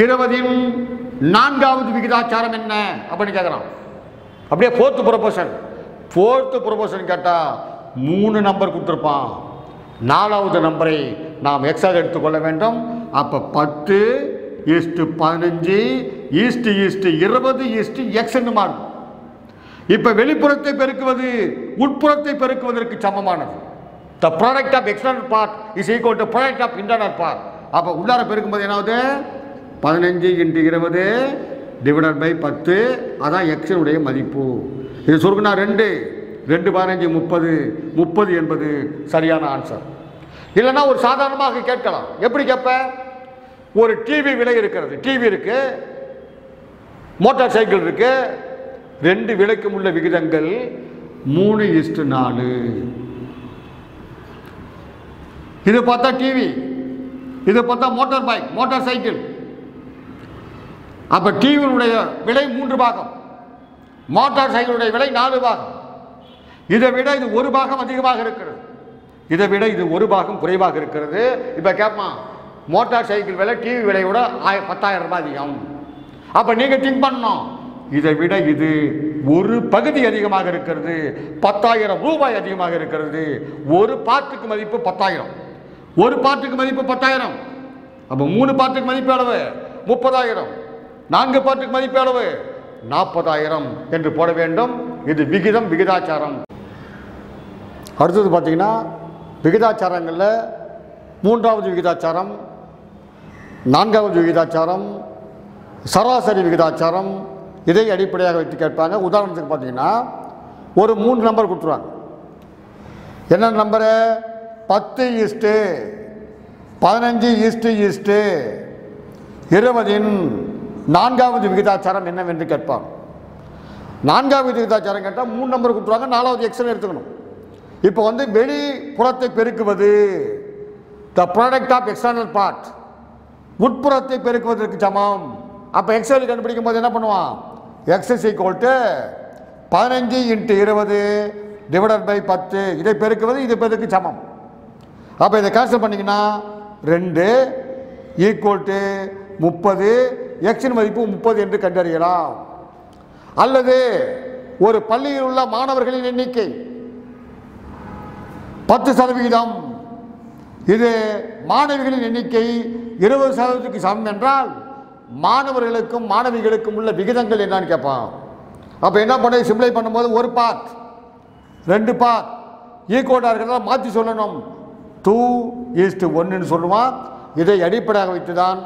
20 4வது விகிதாச்சாரம் என்ன அப்படின்னு கேட்குறான். அப்படியே 4th ப்ரொபோஷன் கேட்டால் 3 நம்பர் கொடுத்துருப்பான். 4வது நம்பரை நாம் எக்ஸாக எடுத்துக்கொள்ள வேண்டும். அப்போ 10:15:20:x மாறும். இப்போ வெளிப்புறத்தை பெருக்குவது உட்புறத்தை பெருக்குவதற்கு சமமானது. The product of external part is equal to product of internal part. அப்போ உள்ளார பெருக்கும்போது என்னாவது? 15 × 20 டிவைடட் பை 10. அதான் எக்ஸனுடைய மதிப்பு. இது சுருக்குனா 2, 2 15 30. 30 என்பது சரியான ஆன்சர். இல்லைன்னா ஒரு சாதாரணமாக கேட்கலாம். எப்படி கேட்ப? ஒரு டிவி விலை இருக்கிறது, டிவி இருக்கு, மோட்டார் சைக்கிள் இருக்கு. 2 விலைக்கும் உள்ள விகிதங்கள் 3:4. இது பார்த்தா டிவி, இது பார்த்தா மோட்டார் பைக், மோட்டார் சைக்கிள். அப்ப டிவியினுடைய விலை 3 பாகம், மோட்டார் சைக்கிளுடைய விலை 4 பாகம். இதை விட இது 1 பாகம் அதிகமாக இருக்கிறது, இதை விட இது 1 பாகம் குறைவாக இருக்கிறது. இப்ப கேட்பான், மோட்டார் சைக்கிள் விலை டிவி விலையோட 10,000 ரூபாய் அதிகம். அப்ப நீங்க திங்க் பண்ணணும், இதை விட இது 1 பகுதி அதிகமாக இருக்கிறது, 10,000 ரூபாய் அதிகமாக இருக்கிறது. ஒரு பார்ட்டுக்கு மதிப்பு 10,000, ஒரு பார்ட்டுக்கு மதிப்பு 10,000. அப்ப 3 பார்ட்டுக்கு மதிப்பு அளவு 30,000, 4 பார்ட்டுக்கு மதிப்பு அளவு 40,000 என்று போட வேண்டும். இது விகிதம் விகிதாச்சாரம். அடுத்தது பார்த்தீங்கன்னா விகிதாச்சாரங்களில் 3வது விகிதாச்சாரம், 4வது விகிதாச்சாரம், சராசரி விகிதாச்சாரம். இதை அடிப்படையாக வைத்து கேட்பாங்க. உதாரணத்துக்கு பார்த்தீங்கன்னா ஒரு 3 நம்பர் கொடுத்துருவாங்க. என்ன நம்பரு? 10:15:20 4வது விகிதாச்சாரம் என்னவென்று கேட்பாங்க. 4வது விகிதாச்சாரம் கேட்டால் 3 நம்பர் கொடுத்துருவாங்க. 4வது எக்ஸல் எடுத்துக்கணும். இப்போ வெளிப்புறத்தை பெருக்குவது the product of external part, உட்புறத்தை பெருக்குவதற்கு சமம். அப்போ எக்ஸல் கண்டுபிடிக்கும் போது என்ன பண்ணுவான்? x is equal to 15 × 20 divided by 10. இதை பெருக்குவது இது பெருக்கு சமம். அப்போ இதை கேன்சல் பண்ணிங்கன்னா 2 ஈக்குவல் டு 30. எக்ஸின் மதிப்பு 30 என்று கண்டறியலாம். அல்லது ஒரு பள்ளியில் உள்ள மாணவர்களின் எண்ணிக்கை 10%, இது மாணவிகளின் எண்ணிக்கை 20%க்கு சமம் என்றால் மாணவர்களுக்கும் மாணவிகளுக்கும் உள்ள விகிதங்கள் என்னன்னு கேட்பான். அப்போ என்ன பண்ண சிம்ப்ளை பண்ணும்போது ஒரு பார்ட் 2 பார்ட் ஈக்குவலாக இருக்கிறதா மாற்றி சொல்லணும். 2:1 சொல்லுவான். இதை அடிப்படையாக வைத்து தான்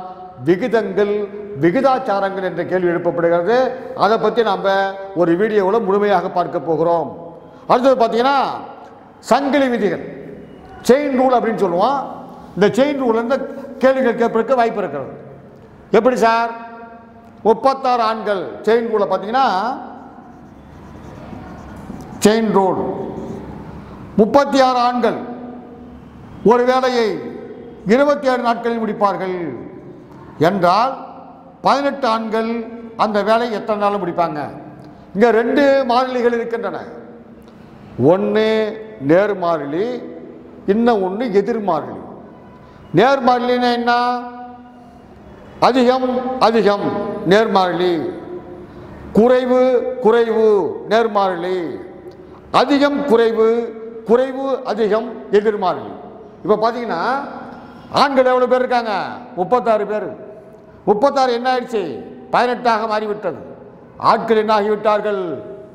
விகிதங்கள், விகிதாச்சாரங்கள் என்ற கேள்வி எழுப்பப்படுகிறது. அதை பற்றி நாம் ஒரு வீடியோவில் முழுமையாக பார்க்க போகிறோம். அடுத்தது பார்த்தீங்கன்னா சங்கிலி விதிகள், செயின் ரூல் அப்படின்னு சொல்லுவோம். இந்த செயின் ரூல் இந்த கேள்விகள் கேட்பதற்கு வாய்ப்பு இருக்கிறது. எப்படி சார்? 36 ஆண்கள் செயின் ரூலை பார்த்தீங்கன்னா செயின் ரூல் 36 ஆண்கள் ஒரு வேலையை 27 நாட்களில் முடிப்பார்கள் என்றால் 18 ஆண்கள் அந்த வேலையை எத்தனை நாள் முடிப்பாங்க? இங்கே 2 மாறிலிகள் இருக்கின்றன. ஒன்று நேர்மாறிலி, இன்னும் ஒன்று எதிர்மாறிலி. நேர்மாறிலின்னா என்ன? அதிகம் அதிகம் நேர்மாறிலி, குறைவு குறைவு நேர்மாறிலி, அதிகம் குறைவு குறைவு அதிகம் எதிர்மாறிலி. இப்போ பார்த்தீங்கன்னா ஆண்கள் எவ்வளோ பேர் இருக்காங்க? 36 பேர். 36 என்ன ஆயிடுச்சு? 18ஆக மாறிவிட்டது. ஆட்கள் என்ன ஆகிவிட்டார்கள்?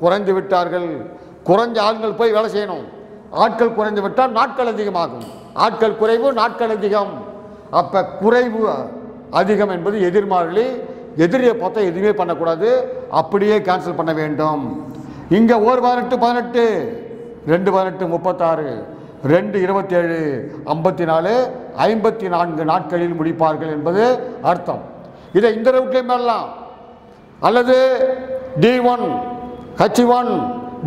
குறைந்து விட்டார்கள். குறைஞ்ச ஆண்கள் போய் வேலை செய்யணும். ஆட்கள் குறைந்து விட்டால் நாட்கள் அதிகமாகும். ஆட்கள் குறைவு, நாட்கள் அதிகம். அப்போ குறைவு அதிகம் என்பது எதிர்மாறிலி. எதிரியை பார்த்தா எதுவுமே பண்ணக்கூடாது, அப்படியே கேன்சல் பண்ண வேண்டும். இங்கே 1 18 18, 2 18 36, 2 27 54, 54 நாட்களில் முடிப்பார்கள் என்பது அர்த்தம். இதை இந்த ரூட்லேயும் பெறலாம். அல்லது D1 H1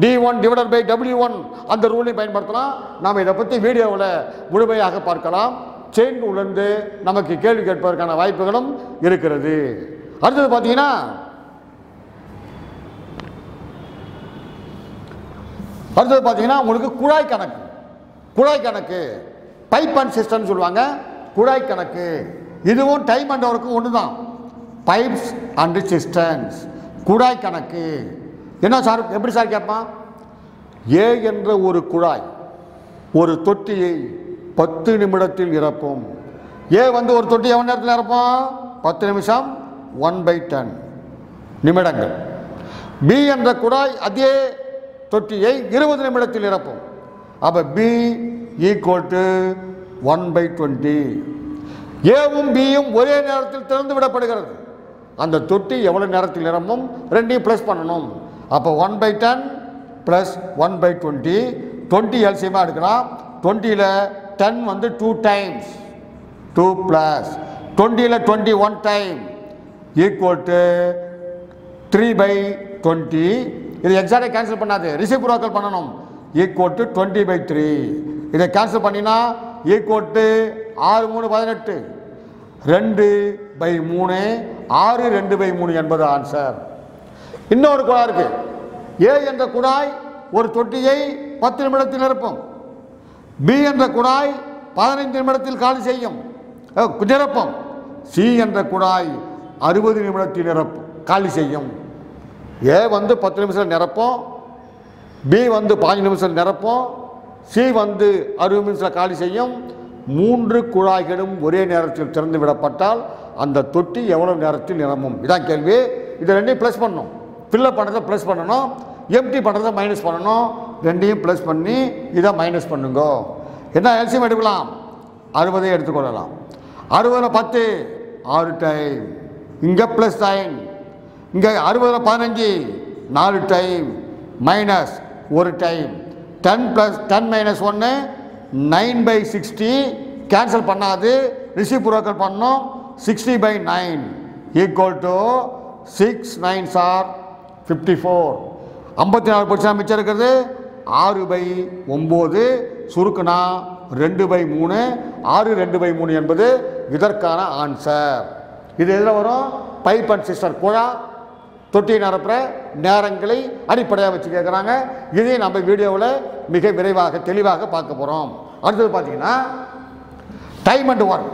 D1 divided by W1 அந்த ரூலையும் பயன்படுத்தலாம். நாம் இதை பற்றி வீடியோவில் முழுமையாக பார்க்கலாம். செயின் ரூலிருந்து நமக்கு கேள்வி கேட்பதற்கான வாய்ப்புகளும் இருக்கிறது. அடுத்தது பார்த்தீங்கன்னா உங்களுக்கு குழாய் கணக்கு. குழாய் கணக்கு பைப் அண்ட் சிஸ்டம்னு சொல்லுவாங்க. குழாய் கணக்கு இதுவும் டைம் அண்ட் ஒர்க்கும் ஒன்று தான். பைப்ஸ் அண்ட் சிஸ்டம்ஸ் குழாய் கணக்கு என்ன சார்? எப்படி சார் கேட்பான்? ஏ என்ற ஒரு குழாய் ஒரு தொட்டியை 10 நிமிடத்தில் நிரப்பும். ஏ ஒரு தொட்டி எவ்வளோ நேரத்தில் நிரப்பும்? 10 நிமிஷம், 1/10 நிமிடங்கள். பி என்ற குழாய் அதே தொட்டியை 20 நிமிடத்தில் நிரப்பும். அப்போ பி = 1/20. ஏவும் பியும் ஒரே நேரத்தில் திறந்து விடப்படுகிறது. அந்த தொட்டி எவ்வளோ நேரத்தில் நிரம்பும்? ரெண்டையும் ப்ளஸ் பண்ணணும். அப்போ 1/10 + 1/20, 20 எல்சியமாக எடுக்கலாம். 20ல் 10 2 டைம்ஸ், 2 + 20ல் 21 டைம் = 3/20. இது எக்ஸாக்டாக கேன்சல் பண்ணாது, ரிசிப்ரோக்கல் பண்ணணும். = 20/3. இதை கேன்சல் பண்ணினா = 6 3 18, 2/3, 6 2/3 என்பது ஆன்சர். இன்னொரு குழாய் இருக்கு. ஏ என்ற குழாய் ஒரு தொட்டியை 10 நிமிடத்தில் நிரப்பும். பி என்ற குழாய் 15 நிமிடத்தில் காலி செய்யும் நிரப்பும். சி என்ற குழாய் 60 நிமிடத்தில் காலி செய்யும். ஏ 10 நிமிஷம் நிரப்பும், பி 15 நிமிஷம் நிரப்பும், சி 60 நிமிஷம் காலி செய்யும். 3 குழாய்களும் ஒரே நேரத்தில் திறந்து விடப்பட்டால் அந்த தொட்டி எவ்வளவு நேரத்தில் நிரம்பும்? இதான் கேள்வி. இதை ரெண்டையும் ப்ளஸ் பண்ணணும். ஃபில்லப் பண்ணுறதை ப்ளஸ் பண்ணணும், எம்டி பண்ணுறதை மைனஸ் பண்ணணும். ரெண்டையும் ப்ளஸ் பண்ணி இதை மைனஸ் பண்ணுங்க. என்ன எல்சியம் எடுக்கலாம்? 60 எடுத்துக்கொள்ளலாம். 60ல் 10 6 டைம், இங்கே ப்ளஸ் டைம், இங்கே 60ல் 15 4 டைம், மைனஸ் 1 டைம். 10 + 10 - 1 9/60. கேன்சல் பண்ணாது, ரிசிப்ரோக்கல் பண்ணோம். 60/9 = 6 9s are 54. 54% மிச்சம் இருக்கிறது. 6/9 சுருக்குனா 2/3. 6 2/3 என்பது இதற்கான ஆன்சர். இது எதில் வரும்? பைப் அண்ட் சிஸ்டர் குழா தொட்டி நிரப்புற நேரங்களை அடிப்படையாக வச்சு கேட்குறாங்க. இதையும் நம்ம வீடியோவில் மிக விரைவாக தெளிவாக பார்க்க போகிறோம். அடுத்தது பார்த்தீங்கன்னா டைம் அண்ட் ஒர்க்.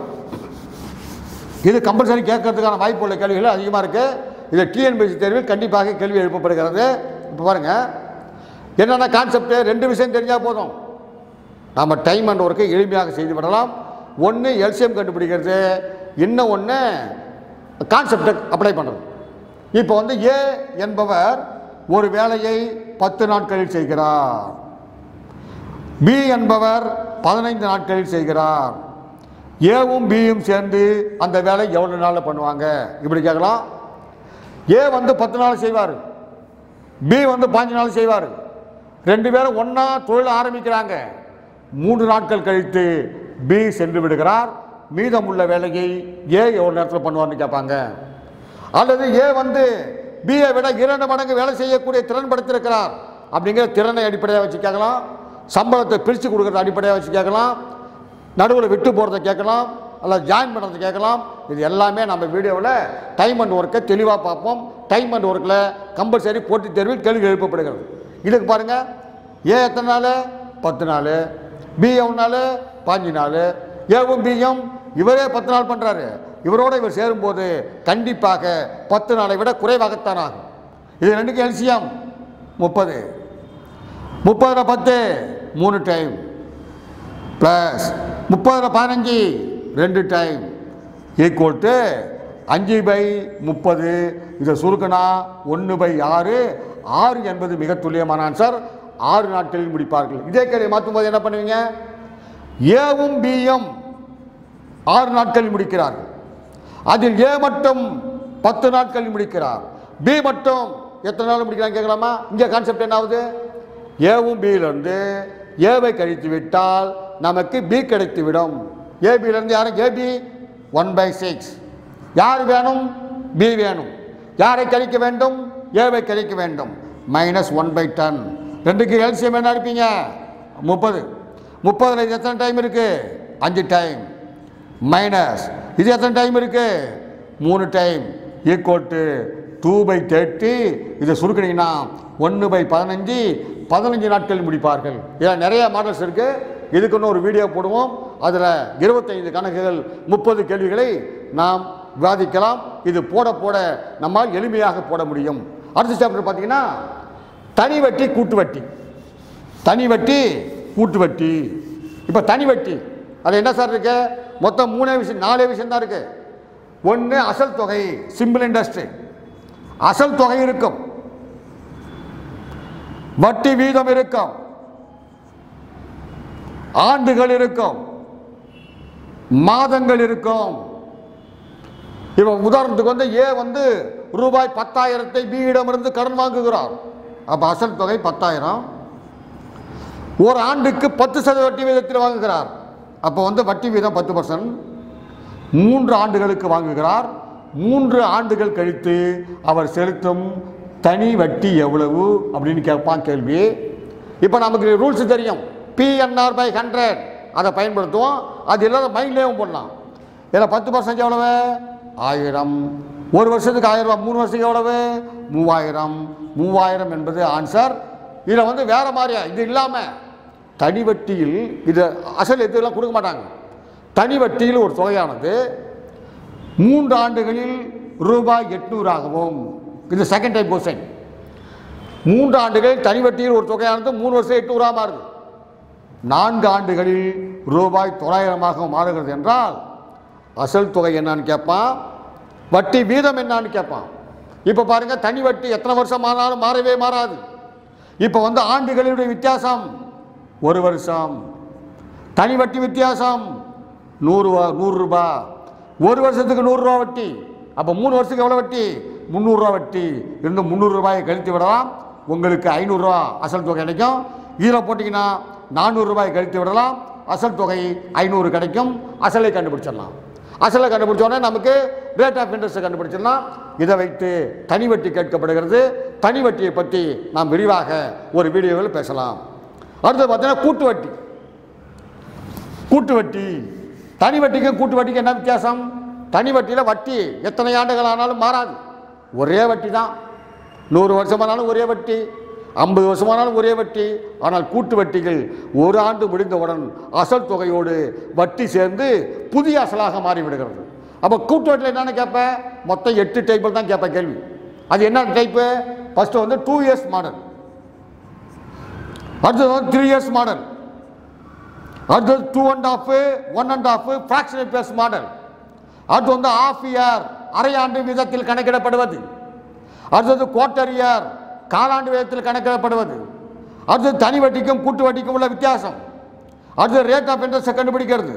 இது கம்பல்சரி கேட்கறதுக்கான வாய்ப்பு உள்ள கேள்விகள் அதிகமாக இருக்குது. இது டிஎன்பிஎஸ்சி தேர்வில் கண்டிப்பாக கேள்வி எழுப்பப்படுகிறது. இப்போ பாருங்கள், என்னென்ன கான்செப்ட் 2 விஷயம் தெரிஞ்சால் போதும். நம்ம டைம் அண்ட் ஒர்க்கை எளிமையாக செய்து விடலாம். ஒன்று எல்சிஎம் கண்டுபிடிக்கிறது, இன்னும் ஒன்று கான்செப்டை அப்ளை பண்ணுறது. இப்போ ஏ என்பவர் ஒரு வேலையை 10 நாட்களில் செய்கிறார். பி என்பவர் 15 நாட்களில் செய்கிறார். ஏவும் பியும் சேர்ந்து அந்த வேலை எவ்வளோ நாளில் பண்ணுவாங்க இப்படி கேட்கலாம். ஏ வந்து 10 நாள் செய்வார், பி வந்து 5 நாள் செய்வார். 2 பேரும் ஒன்றா தொழில் ஆரம்பிக்கிறாங்க. 3 நாட்கள் கழித்து பி சென்று விடுகிறார். மீதமுள்ள வேலையை ஏ எவ்வளோ நேரத்தில் பண்ணுவார்னு கேட்பாங்க. அல்லது ஏ வந்து பியை விட 2 மடங்கு வேலை செய்யக்கூடிய திறன் படுத்திருக்கிறார் அப்படிங்கிற திறனை அடிப்படையாக வச்சு கேட்கலாம். சம்பளத்தை பிரித்து கொடுக்குறத அடிப்படையாக வச்சு கேட்கலாம். நடுவில் விட்டு போகிறத கேட்கலாம், அல்லது ஜாயின் பண்ணுறதை கேட்கலாம். இது எல்லாமே நம்ம வீடியோவில் டைம் அண்ட் ஒர்க்கை தெளிவாக பார்ப்போம். டைம் அண்ட் ஒர்க்கில் கம்பல்சரி போட்டித் தேர்வில் கேள்வி எழுப்பப்படுகிறது. இதுக்கு பாருங்கள், ஏ எத்தனை நாள்? 10 நாள். பி எவ்வளோ நாள்? 5 நாள். ஏவும் பியும் இவரே 10 நாள் பண்ணுறாரு. இவரோடு இவர் சேரும்போது கண்டிப்பாக 10 நாளை விட குறைவாகத்தான் ஆகும். இது 2க்கு எல்சிஎம் 30. 30ல் 10 3 டைம் ப்ளஸ் 30ல் 15 2 டைம் ஈக்குவல் டு 5/30. இதை சுருக்கினா 1/6. 6 என்பது மிக துல்லியமான ஆன்சர். 6 நாட்களில் முடிப்பார்கள். இதே கேள்வி மாற்றும் போது என்ன பண்ணுவீங்க? ஏவும் பியும் 6 நாட்களில் முடிக்கிறார்கள். அதில் ஏ மட்டும் 10 நாட்களில் முடிக்கிறார். பி மட்டும் எத்தனை நாள் முடிக்கிறாங்க கேட்கலாமா? இங்கே கான்செப்ட் என்ன ஆகுது? ஏவும் பியிலிருந்து ஏவை கழித்து விட்டால் நமக்கு பி கிடைத்துவிடும். ஏபியிலிருந்து யாரும் ஏபி 1/6. யார் வேணும்? பி வேணும். யாரை கழிக்க வேண்டும்? ஏவை கழிக்க வேண்டும். -1/10. 2க்கு எல்சிஎம் என்ன இருப்பீங்க? 30. 30ல் இது எத்தனை டைம் இருக்கு? 5 டைம். மைனஸ் இது எத்தனை டைம் இருக்கு? 3 டைம் ஈக்குவல் டு 2/30. இதை சுருக்கினீங்கன்னா 1/15. 15 நாட்கள் முடிப்பார்கள். இதில் நிறைய மாடல்ஸ் இருக்கு. இதுக்குன்னு ஒரு வீடியோ போடுவோம். அதில் 25 கணக்குகள் 30 கேள்விகளை நாம் விவாதிக்கலாம். இது போட போட நம்மால் எளிமையாக போட முடியும். அடுத்த சாப்டர் பார்த்தீங்கன்னா தனி வட்டி கூட்டு வட்டி. தனி வட்டி கூட்டு வட்டி. இப்போ தனி வட்டி அது என்ன சார் இருக்கு? மொத்தம் 4 விஷயம் தான் இருக்கு. ஒன்று அசல் தொகை, சிம்பிள் இண்டஸ்ட்ரி. அசல் தொகை இருக்கும், வட்டி வீதம் இருக்கும், ஆண்டுகள் இருக்கும், மாதங்கள் இருக்கும். இப்போ உதாரணத்துக்கு வந்து ஏ வந்து ரூபாய் 10,000 பியிடமிருந்து கடன் வாங்குகிறார். அப்போ அசல் தொகை 10,000. ஒரு ஆண்டுக்கு 10% வட்டி வீதத்தில் வாங்குகிறார். அப்போ வந்து வட்டி வீதம் 10%. 3 ஆண்டுகளுக்கு வாங்குகிறார். 3 ஆண்டுகள் கழித்து அவர் செலுத்தும் தனி வட்டி எவ்வளவு அப்படின்னு கேட்பான் கேள்வி. இப்போ நமக்கு ரூல்ஸ் தெரியும். PNR/100 அதை பயன்படுத்துவோம். அது இல்லாத மைண்ட்லேயும் போடலாம். இதில் 10% எவ்வளவு? 1000. ஒரு வருஷத்துக்கு 1000 ரூபா. 3 வருஷத்துக்கு எவ்வளவு? 3000. 3000 என்பது ஆன்சர். இதில் வந்து வேற மாதிரியா இது இல்லாமல் தனி வட்டியில் இது அசல் எதுலாம் கொடுக்க மாட்டாங்க. தனி வட்டியில் ஒரு தொகையானது 3 ஆண்டுகளில் ரூபாய் 800ஆகவும், இது செகண்ட் டைப் கொஸ்டின். 3 ஆண்டுகளில் தனி வட்டியில் ஒரு தொகையானது 3 வருஷம் 800 மாறுது. 4 ஆண்டுகளில் ரூபாய் 900 மாறுகிறது என்றால் அசல் தொகை என்னன்னு கேட்பான், வட்டி வீதம் என்னன்னு கேட்பான். இப்போ பாருங்க, தனி வட்டி எத்தனை வருஷம் ஆனாலும் மாறவே மாறாது. இப்போ வந்து ஆண்டுகளுடைய வித்தியாசம் 1 வருஷம். தனி வட்டி வித்தியாசம் 100 ரூபாய். ஒரு வருஷத்துக்கு 100 ரூபா வட்டி. அப்போ 3 வருஷத்துக்கு எவ்வளோ வட்டி? 300 ரூபா வட்டி. இருந்து 300 ரூபாயை கழித்து விடலாம். உங்களுக்கு 500 ரூபா அசல் தொகை கிடைக்கும். இதில் போட்டிங்கன்னா 400 ரூபாய் கழித்து விடலாம். அசல் தொகை 500 கிடைக்கும். அசலை கண்டுபிடிச்சிடலாம். அசலை கண்டுபிடிச்சோடனே நமக்கு ரேட் ஆஃப் இன்ட்ரெஸ்ட் கண்டுபிடிச்சிடலாம். இதை வைத்து தனி வட்டி கேட்கப்படுகிறது. தனி வட்டியை பற்றி நாம் விரிவாக ஒரு வீடியோவில் பேசலாம். அடுத்து பார்த்தீங்கன்னா கூட்டு வட்டி. கூட்டு வட்டி தனி வட்டிக்கும் கூட்டு வட்டிக்கு என்ன வித்தியாசம்? தனி வட்டியில் வட்டி எத்தனை ஆண்டுகள் ஆனாலும் மாறாது, ஒரே வட்டி தான். 100 வருஷமானாலும் ஒரே வட்டி, 50 வருஷமானாலும் ஒரே வட்டி. ஆனால் கூட்டு வட்டிகள் ஒரு ஆண்டு முடிந்தவுடன் அசல் தொகையோடு வட்டி சேர்ந்து புதிய அசலாக மாறிவிடுகிறது. அப்போ கூட்டு வட்டியில் என்னென்னு கேட்பேன்? மொத்தம் 8 டைப்பில் தான் கேட்பேன் கேள்வி. அது என்ன டைப்பு? ஃபஸ்ட்டு வந்து 2 இயர்ஸ் மாடல், அடுத்தது வந்து 3 இயர்ஸ் மாடல், அடுத்தது 2.5, 1.5 ஃப்ராக்ஷனல் பேஸ் மாடல், அடுத்து வந்து ஆஃப் இயர் அரை ஆண்டு வீதத்தில் கணக்கிடப்படுவது, அடுத்தது குவார்ட்டர் இயர் காலாண்டு வீதத்தில் கணக்கிடப்படுவது, அடுத்தது தனி வட்டிக்கும் கூட்டு வட்டிக்கும் உள்ள வித்தியாசம், அடுத்தது ரேட் ஆஃப் இன்ட்ரெஸ்ட் கண்டுபிடிக்கிறது,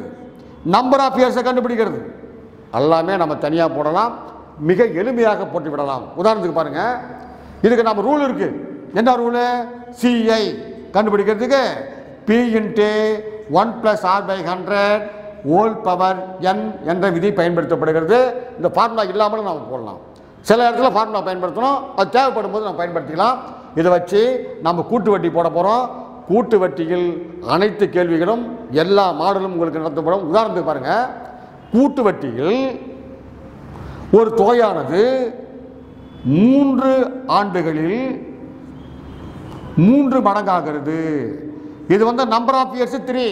நம்பர் ஆஃப் இயர்ஸை கண்டுபிடிக்கிறது. எல்லாமே நம்ம தனியாக போடலாம், மிக எளிமையாக போட்டு விடலாம். உதாரணத்துக்கு பாருங்க, இதுக்கு நம்ம ரூல் இருக்கு. என்ன ரூலு? சிஐ கண்டுபிடிக்கிறதுக்கு P into 1 + r/100 whole power n என்ற விதி பயன்படுத்தப்படுகிறது. இந்த ஃபார்முலா இல்லாமலும் நம்ம போடலாம். சில இடத்துல ஃபார்முலா பயன்படுத்தணும், அது தேவைப்படும் போது நம்ம பயன்படுத்திக்கலாம். இதை வச்சு நம்ம கூட்டு வட்டி போட போகிறோம். கூட்டு வட்டியில் அனைத்து கேள்விகளும் எல்லா மாடலும் உங்களுக்கு நடத்தப்படும். உதாரணத்துக்கு பாருங்க, கூட்டு வட்டியில் ஒரு தொகையானது 3 ஆண்டுகளில் 3 மடங்காகிறது. இது வந்து நம்பர் ஆஃப் இயர்ஸ் 3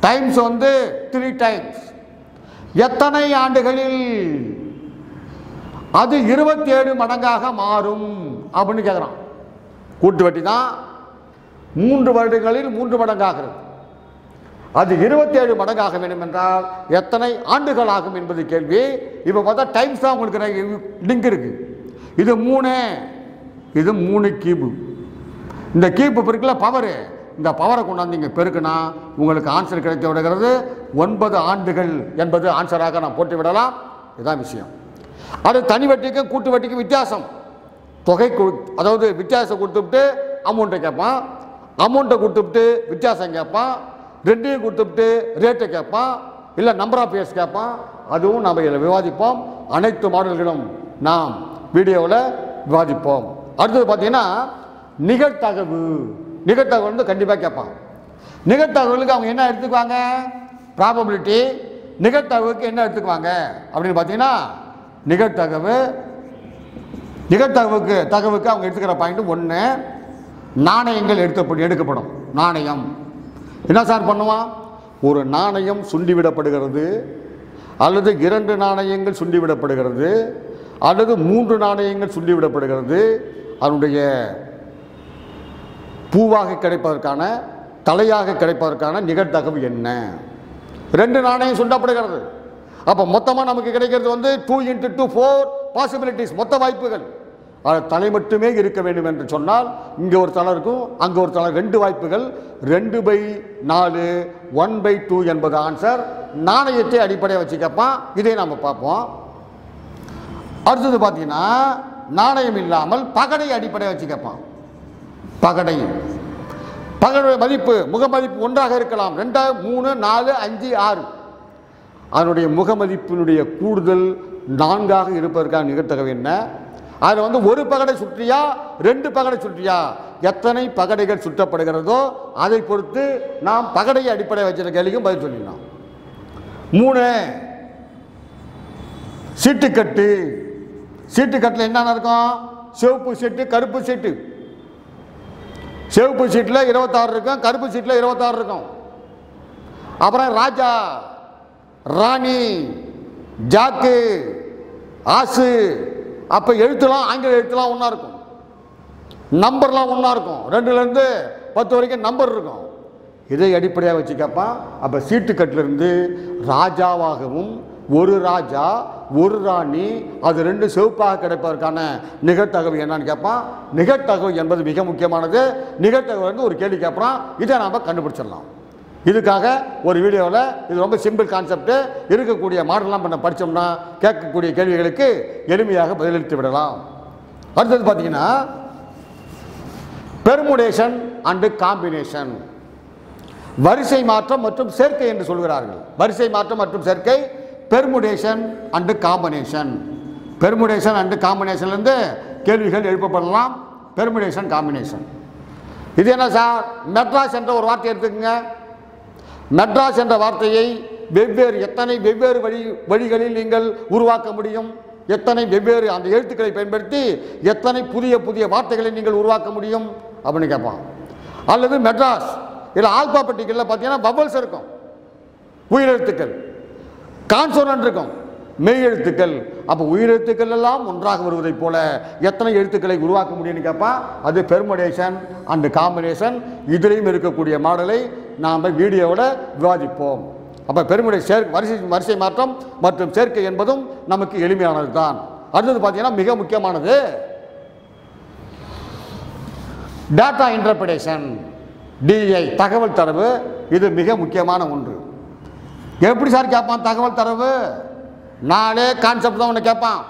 டைம்ஸ் வந்து 3 டைம்ஸ். எத்தனை ஆண்டுகளில் அது 27 மடங்காக மாறும் அப்படின்னு கேட்குறான். கூட்டு வட்டி தான் 3 வருடங்களில் 3 மடங்காகிறது. அது 27 மடங்காக வேண்டும் என்றால் எத்தனை ஆண்டுகள் ஆகும் என்பது கேள்வி. இப்போ பார்த்தா டைம்ஸ் தான் உங்களுக்கு லிங்க் இருக்கு. இது 3, இது 3 கியூப். இந்த கியூப் இருக்குல்ல பவரு, இந்த பவரை கொண்டாந்து இங்கே பெருக்குனா உங்களுக்கு ஆன்சர் கிடைத்து விடுகிறது. 9 ஆண்டுகள் என்பது ஆன்சராக நான் போட்டு விடலாம். இதுதான் விஷயம். அது தனி வட்டிக்கும் கூட்டு வட்டிக்கும் வித்தியாசம். தொகை அதாவது வித்தியாசம் கொடுத்துவிட்டு அமௌண்ட்டை கேட்பான், அமௌண்ட்டை கொடுத்துவிட்டு வித்தியாசம் கேட்பான், ரெண்டையும் கொடுத்துவிட்டு ரேட்டை கேட்பான், இல்லை நம்பர் ஆஃப் இயர்ஸ் கேட்பான். அதுவும் நம்ம இதில் விவாதிப்போம். அனைத்து மாடல்களும் நாம் வீடியோவில் விவாதிப்போம். அடுத்தது பார்த்தீங்கன்னா நிகழ்தகவு. நிகழ்தகவு வந்து கண்டிப்பாக கேட்பான். நிகழ்தகவலுக்கு அவங்க என்ன எடுத்துக்குவாங்க? ப்ராபபிலிட்டி. நிகழ்தகவுக்கு என்ன எடுத்துக்குவாங்க அப்படின்னு பார்த்தீங்கன்னா நிகழ்தகவுக்கு அவங்க எடுத்துக்கிற பாயிண்ட் 1, நாணயங்கள் எடுக்கப்படும். நாணயம் என்ன சார் பண்ணுவான்? ஒரு நாணயம் சுண்டிவிடப்படுகிறது, அல்லது 2 நாணயங்கள் சுண்டிவிடப்படுகிறது, அல்லது 3 நாணயங்கள் சுண்டிவிடப்படுகிறது. அதனுடைய பூவாக கிடைப்பதற்கான, தலையாக கிடைப்பதற்கான நிகழ்தகவு என்ன? 2 நாணயம் சுண்டப்படுகிறது. அப்போ மொத்தமாக நமக்கு கிடைக்கிறது வந்து 2 × 2 4 பாசிபிலிட்டிஸ், மொத்த வாய்ப்புகள். அது தலை மட்டுமே இருக்க வேண்டும் என்று சொன்னால் இங்கே ஒரு தலை இருக்கும், அங்கே ஒரு தலை, 2 வாய்ப்புகள். 2/4 1/2 என்பது ஆன்சர். நாணயத்தை அடிப்படையாக வச்சு கேட்பான். இதை நம்ம பார்ப்போம். அடுத்தது பார்த்தீங்கன்னா நாணயம் இல்லாமல் பகடை அடிப்படையாக வச்சு கேட்பான். பகடை மதிப்பு, முக மதிப்பு 1ஆக இருக்கலாம், 2, 3, 4, 5, 6. அதனுடைய முக மதிப்பினுடைய கூடுதல் 4ஆக இருப்பதற்கான நிகழ்தகவு என்ன? அதில் வந்து 1 பகடை சுற்றியா 2 பகடை சுற்றியா, எத்தனை பகடைகள் சுற்றப்படுகிறதோ அதை பொறுத்து நாம் பகடையை அடிப்படை வச்சிருக்க கேள்விக்கும் பதில் சொல்லிடலாம். 3 சீட்டுக்கட்டு. சீட்டுக்கட்டில் என்னென்ன இருக்கும்? சிவப்பு சீட்டு, கருப்பு சீட்டு. சிவப்பு சீட்டில் 26 இருக்கும், கருப்பு சீட்டில் 26 இருக்கும். அப்புறம் ராஜா, ராணி, ஜாக்கு, ஆசு. அப்போ எழுத்துலாம் ஆங்கில எழுத்துலாம் ஒன்றா இருக்கும், நம்பர்லாம் ஒன்றா இருக்கும். 2லேருந்து 10 வரைக்கும் நம்பர் இருக்கும். இதை அடிப்படையாக வச்சு கேட்பான். அப்போ சீட்டுக்கட்டிலிருந்து ராஜாவாகவும், 1 ராஜா 1 ராணி, அது 2 சிவப்பாக கிடைப்பதற்கான நிகழ்தகவு என்னன்னு கேட்பான். நிகழ்தகவு என்பது மிக முக்கியமானது. நிகழ்தகவு வந்து ஒரு கேள்வி கேட்பான், இதை நாம் கண்டுபிடிச்சிடலாம். இதுக்காக ஒரு வீடியோவில் இது ரொம்ப சிம்பிள் கான்செப்ட். இருக்கக்கூடிய மாடல்லாம் பண்ண படித்தோம்னா கேட்கக்கூடிய கேள்விகளுக்கு எளிமையாக பதிலளித்து விடலாம். அடுத்தது பார்த்தீங்கன்னா பெர்முடேஷன் அண்டு காம்பினேஷன். வரிசை மாற்றம் மற்றும் சேர்க்கை என்று சொல்கிறார்கள். வரிசை மாற்றம் மற்றும் சேர்க்கை permutation and combination. Permutation and காம்பினேஷன்லேருந்து கேள்விகள் எழுப்பப்படலாம். பெர்முடேஷன் காம்பினேஷன் இது என்ன சார்? மெட்ராஸ் என்ற ஒரு வார்த்தை எடுத்துக்கங்க. மெட்ராஸ் என்ற வார்த்தையை எத்தனை வெவ்வேறு வழிகளில் நீங்கள் உருவாக்க முடியும்? எத்தனை வெவ்வேறு அந்த எழுத்துக்களை பயன்படுத்தி எத்தனை புதிய புதிய வார்த்தைகளை நீங்கள் உருவாக்க முடியும் அப்படின்னு கேட்பான். அல்லது மெட்ராஸ் இதில் ஆல்பாபெட்டிக்கலில் பார்த்தீங்கன்னா பபல்ஸ் இருக்கும், உயிரெழுத்துக்கள், கான்சோனன்ட் இருக்கும், மெய் எழுத்துக்கள். அப்போ உயிரெழுத்துக்கள் எல்லாம் ஒன்றாக வருவதைப் போல எத்தனை எழுத்துக்களை உருவாக்க முடியும்னு கேட்பான். அது பெர்முடேஷன் அண்டு காம்பினேஷன். இதிலையும் இருக்கக்கூடிய மாடலை நாம் வீடியோவில் விவாதிப்போம். அப்போ பெர்முடேஷன் வரிசை மாற்றம் மற்றும் சேர்க்கை என்பதும் நமக்கு எளிமையானது தான். அடுத்தது பார்த்தீங்கன்னா மிக முக்கியமானது டேட்டா இன்டர்பிரேஷன், டிஐ, தகவல் தரவு. இது மிக முக்கியமான ஒன்று. எப்படி சார் கேட்பான்? தகவல் தரவு 4 கான்செப்ட் தான் ஒன்று கேட்பான்.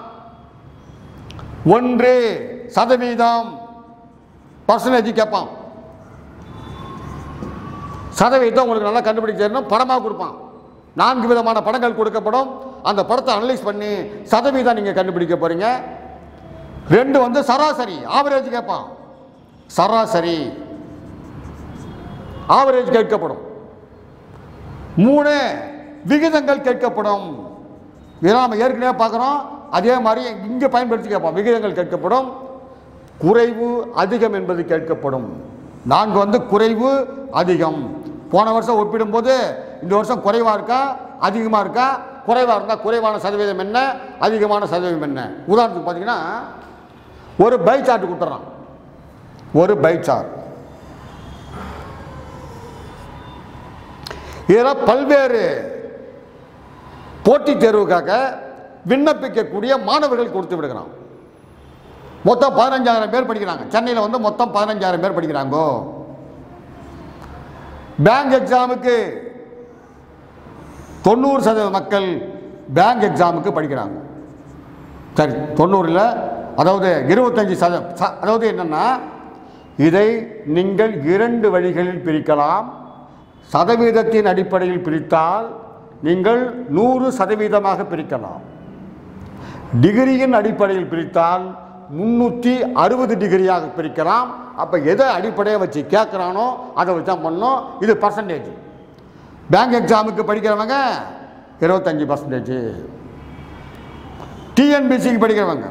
1% பர்சன்டேஜ் கேட்பான். சதவீதம் உங்களுக்கு நல்லா கண்டுபிடிக்கணும். படமாக கொடுப்பான். 4 விதமான படங்கள் கொடுக்கப்படும். அந்த படத்தை அனலைஸ் பண்ணி சதவீதம் நீங்கள் கண்டுபிடிக்க போறீங்க. 2 சராசரி ஆவரேஜ் கேட்பான். சராசரி ஆவரேஜ் கேட்கப்படும். 3 விகிதங்கள் கேட்கப்படும். இதெல்லாம் நம்ம ஏற்கனவே பார்க்குறோம். அதே மாதிரி இங்கே பயன்படுத்தி கேட்போம். விகிதங்கள் கேட்கப்படும். குறைவு அதிகம் என்பது கேட்கப்படும். 4 குறைவு அதிகம். போன வருஷம் ஒப்பிடும்போது இந்த வருஷம் குறைவாக இருக்கா அதிகமாக இருக்கா? குறைவாக இருந்தால் குறைவான சதவீதம் என்ன, அதிகமான சதவீதம் என்ன? உதாரணத்துக்கு பார்த்தீங்கன்னா ஒரு பை சார்ட் கொடுத்துட்றான். ஒரு பை சார்ட். இதில் பல்வேறு போட்டித் தேர்வுக்காக விண்ணப்பிக்கக்கூடிய மாணவர்கள் கொடுத்து விடுகிறான். மொத்தம் 15,000 பேர் படிக்கிறாங்க. சென்னையில் மொத்தம் 15,000 பேர் படிக்கிறாங்க. பேங்க் எக்ஸாமுக்கு 90% மக்கள் பேங்க் எக்ஸாமுக்கு படிக்கிறாங்க. சரி, 90 அதாவது 25%. அதாவது என்னன்னா, இதை நீங்கள் 2 வழிகளில் பிரிக்கலாம். சதவீதத்தின் அடிப்படையில் பிரித்தால் நீங்கள் 100% பிரிக்கலாம். டிகிரியின் அடிப்படையில் பிரித்தால் 360 டிகிரியாக பிரிக்கலாம். அப்போ எதை அடிப்படையை வச்சு கேட்குறானோ அதை வச்சு தான் பண்ணணும். இது பர்சன்டேஜ். பேங்க் எக்ஸாமுக்கு படிக்கிறவங்க 25%, டிஎன்பிசிக்கு படிக்கிறவங்க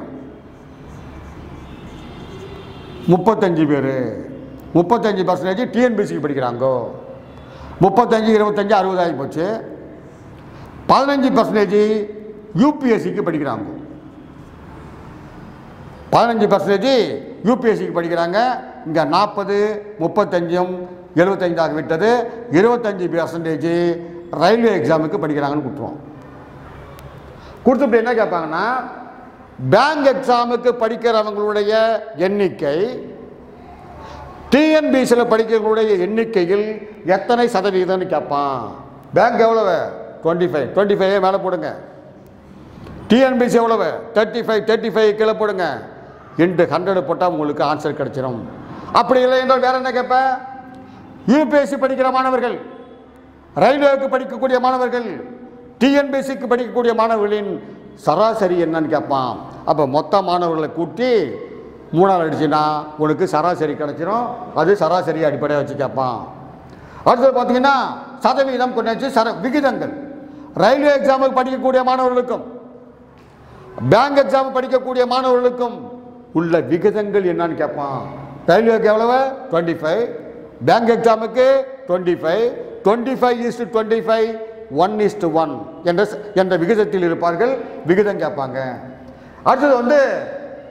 35 பேர், 35% டிஎன்பிசிக்கு படிக்கிறாங்க. 35, 25, 60 ஆகி போச்சு. 15% யூபிஎஸ்சிக்கு படிக்கிறாங்க. 15% யூபிஎஸ்சிக்கு படிக்கிறாங்க. இங்கே 40, 35, 75 ஆகிவிட்டது. 25% ரயில்வே எக்ஸாமுக்கு படிக்கிறாங்கன்னு கொடுத்துருவோம். கொடுத்துட்டு என்ன கேட்பாங்கன்னா, பேங்க் எக்ஸாமுக்கு படிக்கிறவங்களுடைய எண்ணிக்கை டிஎன்பிசியில் படிக்கிறவங்களுடைய எண்ணிக்கையில் எத்தனை சதவீதம்னு கேட்பான். பேங்க் எவ்வளவு? 25. 25 மேலே போடுங்க. டிஎன்பிசி எவ்வளவு? 35 கீழே போடுங்க. இன்ட்டு 100 போட்டால் உங்களுக்கு ஆன்சர் கிடைச்சிடும். அப்படி இல்லை என்றால் வேற என்ன கேட்ப? யூபிஎஸ்சி படிக்கிற மாணவர்கள், ரயில்வேக்கு படிக்கக்கூடிய மாணவர்கள், டிஎன்பிசிக்கு படிக்கக்கூடிய மாணவர்களின் சராசரி என்னன்னு கேட்பான். அப்போ மொத்த மாணவர்களை கூட்டி 3ஆல் அடிச்சுன்னா உனக்கு சராசரி கிடைச்சிடும். அது சராசரி அடிப்படையாக வச்சு கேட்பான். அடுத்தது பார்த்தீங்கன்னா சதவீதம் கொஞ்சம் விகிதங்கள். ரயில்வே எக்ஸாமுக்கு படிக்கக்கூடிய மாணவர்களுக்கும் பேங்க் எக்ஸாம் படிக்கக்கூடிய மாணவர்களுக்கும் உள்ள விகிதங்கள் என்னன்னு கேட்பான். ரயில்வேக்கு எவ்வளவு? 25. பேங்க் எக்ஸாமுக்கு 25. 25:25, 1:1 என்ற விகிதத்தில் இருப்பார்கள். விகிதம் கேட்பாங்க. அடுத்தது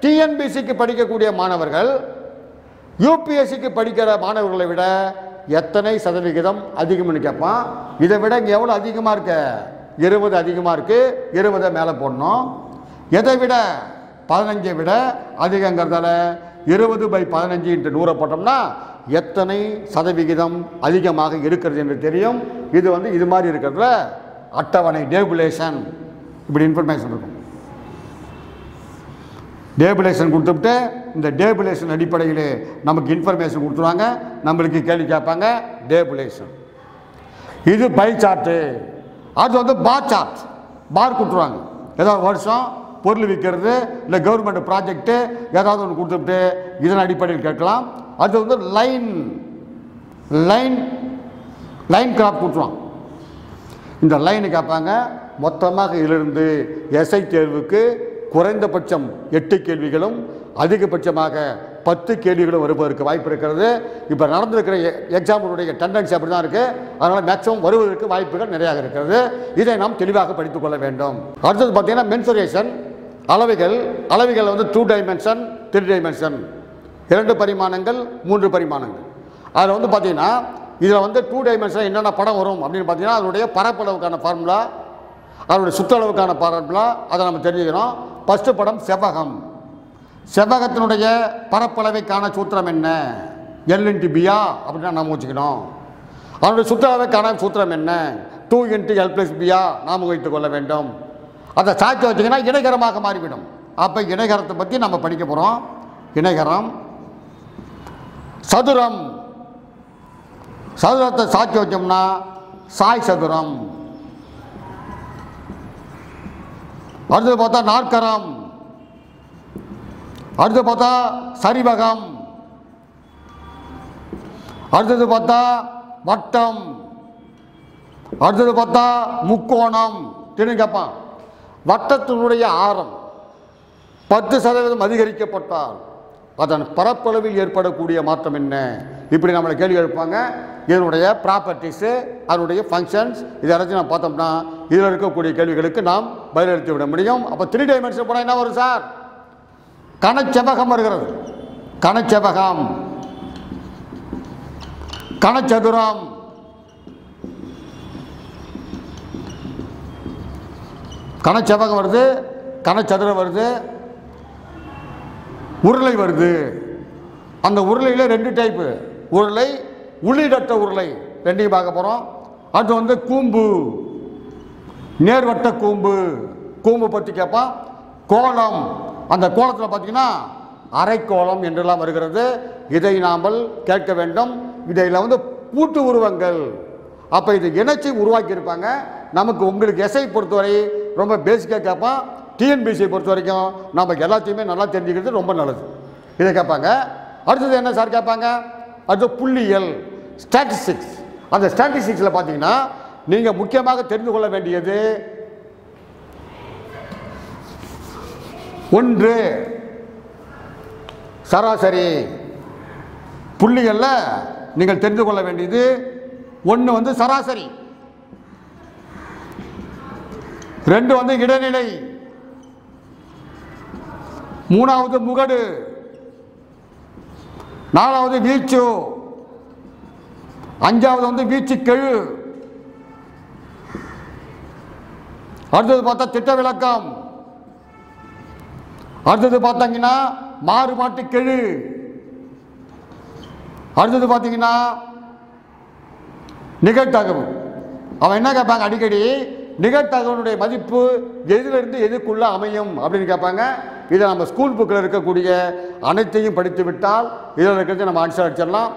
டிஎன்பிசிக்கு படிக்கக்கூடிய மாணவர்கள் யூபிஎஸ்சிக்கு படிக்கிற மாணவர்களை விட எத்தனை சதவிகிதம் அதிகம்னு கேட்பான். இதை விட இங்கே எவ்வளோ அதிகமாக இருக்கு? 20 அதிகமாக இருக்கு. 20 மேலே போடணும். எதை விட? 15 விட அதிகங்கிறதால 20/15 × 100 போட்டோம்னா எத்தனை சதவிகிதம் அதிகமாக இருக்கிறது என்று தெரியும். இது இது மாதிரி இருக்கிறதுல அட்டவணை டேபுலேஷன் இப்படி இன்ஃபர்மேஷன் இருக்கும். டேபுலேஷன் கொடுத்துட்டு இந்த டேபுலேஷன் அடிப்படையில் நமக்கு இன்ஃபர்மேஷன் கொடுத்துருவாங்க. நம்மளுக்கு கேள்வி கேட்பாங்க. டேபுலேஷன். இது பை சார்ட்டு. அது பார் சார்ட். பார் கொடுத்துருவாங்க. ஏதாவது வருஷம் பொருள் விற்கிறது இல்லை கவர்மெண்ட் ப்ராஜெக்ட்டு ஏதாவது ஒன்று கொடுத்துட்டு இதன் அடிப்படையில் கேட்கலாம். அது லைன் கிராப் கொடுத்துருவாங்க. இந்த லைனு கேட்பாங்க. மொத்தமாக இதிலிருந்து எஸ்ஐ தேர்வுக்கு குறைந்தபட்சம் 8 கேள்விகளும் அதிகபட்சமாக 10 கேள்விகளும் வருவதற்கு வாய்ப்பு இருக்கிறது. இப்போ நடந்திருக்கிற எக்ஸாம்பிளுடைய டெண்டன்சி அப்படி தான் இருக்குது. அதனால் மேக்ஸிமம் வருவதற்கு வாய்ப்புகள் நிறையாக இருக்கிறது. இதை நாம் தெளிவாக படித்துக் கொள்ள வேண்டும். அடுத்தது பார்த்தீங்கன்னா மென்சுரேஷன். அளவுகள் 2 டைமென்ஷன் 3 டைமென்ஷன், 2 பரிமாணங்கள் 3 பரிமாணங்கள். அதில் பார்த்தீங்கன்னா இதில் 2 டைமென்ஷன் என்னென்ன படம் வரும் அப்படின்னு பார்த்தீங்கன்னா அதனுடைய பரப்பளவுக்கான ஃபார்முலா, அதனுடைய சுற்றளவுக்கான ஃபார்முலா அதை நம்ம தெரிஞ்சுக்கணும். ஃபஸ்ட்டு படம் செவ்வகம். செவ்வகத்தினுடைய பரப்பளவைக்கான சூத்திரம் என்ன? L × B அப்படின்னா நம்ம வச்சுக்கணும். அதனுடைய சுற்றளவைக்கான சூத்திரம் என்ன? 2 × L + B நாம் வைத்துக் கொள்ள வேண்டும். அதை சாட்சி வச்சிங்கன்னா இணைகரமாக மாறிவிடும். அப்போ இணைகரத்தை பற்றி நம்ம படிக்க போகிறோம். இணைகரம் சதுரம், சதுரத்தை சாட்சி வச்சோம்னா சாய் சதுரம். அடுத்தது பார்த்தா நாற்கரம், அடுத்து பார்த்தா சரிவகம், அடுத்தது பார்த்தா வட்டம், அடுத்தது பார்த்தா முக்கோணம். திரும்பி கேட்பான், வட்டத்தினுடைய ஆரம் 10% அதிகரிக்கப்பட்டால் அதன் பரப்பளவில் ஏற்படக்கூடிய மாற்றம் என்ன? இப்படி நம்மளை கேள்வி எழுப்பாங்க. இதனுடைய ப்ராப்பர்ட்டிஸு, அதனுடைய ஃபங்க்ஷன்ஸ், இது எல்லாத்தையும் நம்ம பார்த்தோம்னா இதில் இருக்கக்கூடிய கேள்விகளுக்கு நாம் பதிலளித்து விட முடியும். அப்போ 3 டைமென்ஷன் போனால் என்ன வரும் சார்? கனச்செவ்வகம் வருகிறது, கனச்செவ்வகம், கனச்சதுரம், கனச்செவ்வகம் வருது, கனச்சதுரம் வருது, உருளை வருது. அந்த உருளையில் 2 டைப்பு, உருளை, உள்ளீடற்ற உருளை, ரெண்டையும் பார்க்க போகிறோம். அடுத்து வந்து கூம்பு, நேர்வட்ட கூம்பு, கூம்பு பற்றி கேட்பான். கோலம், அந்த கோலத்தில் பார்த்தீங்கன்னா அரைக்கோளம் என்றெல்லாம் வருகிறது. இதை நாம் கேட்க வேண்டும். இதில் வந்து பூட்டு உருவங்கள். அப்போ இது இணைச்சி உருவாக்கியிருப்பாங்க. நமக்கு உங்களுக்கு எஸ்ஐ பொறுத்தவரை ரொம்ப பேசிக்காக கேட்பான். டிஎன்பிசியை பொறுத்த வரைக்கும் நம்ம எல்லாத்தையுமே நல்லா தெரிஞ்சுக்கிறது ரொம்ப நல்லது. இதை கேட்பாங்க. அடுத்தது என்ன சார் கேட்பாங்க? அடுத்து புள்ளியியல், ஸ்டாட்டிஸ்டிக்ஸ். அந்த ஸ்டாட்டிஸ்டிக்ஸில் பார்த்தீங்கன்னா நீங்கள் முக்கியமாக தெரிந்து கொள்ள வேண்டியது 1 சராசரி. புள்ளிகளில் நீங்கள் தெரிந்து கொள்ள வேண்டியது 1 வந்து சராசரி, 2 வந்து இடைநிலை, 3வது முகடு, 4வது வீச்சு, 5வது வந்து வீச்சு கெழு. அடுத்தது பார்த்தா திட்ட விளக்கம். அடுத்தது பார்த்தாங்கன்னா மாறுபாட்டு கெழு. அடுத்தது பார்த்தீங்கன்னா நிகழ்தகவு. அவன் என்ன கேட்பாங்க அடிக்கடி? நிகழ்தகவனுடைய மதிப்பு எதிலிருந்து எதுக்குள்ள அமையும் அப்படின்னு கேட்பாங்க. இதை நம்ம ஸ்கூல் புக்கில் இருக்கக்கூடிய அனைத்தையும் படித்து விட்டால் இதில் இருக்கிறது நம்ம ஆன்சர் அடிச்சிடலாம்.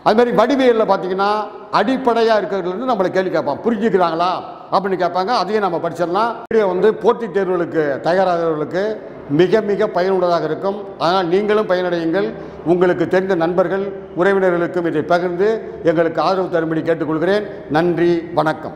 அதுமாதிரி வடிவியலில் பார்த்தீங்கன்னா அடிப்படையாக இருக்கிறதுலேருந்து நம்மளை கேள்வி கேட்பான், புரிஞ்சுக்கிறாங்களா அப்படின்னு கேட்பாங்க. அதையும் நம்ம படிச்சிடலாம். வீடியோ வந்து போட்டித் தேர்வுகளுக்கு தயாராகிறவர்களுக்கு மிக மிக பயனுள்ளதாக இருக்கும். அதனால் நீங்களும் பயனடையுங்கள். உங்களுக்கு தெரிந்த நண்பர்கள், உறவினர்களுக்கும் இதை பகிர்ந்து எங்களுக்கு ஆதரவு தரும்படி கேட்டுக்கொள்கிறேன். நன்றி, வணக்கம்.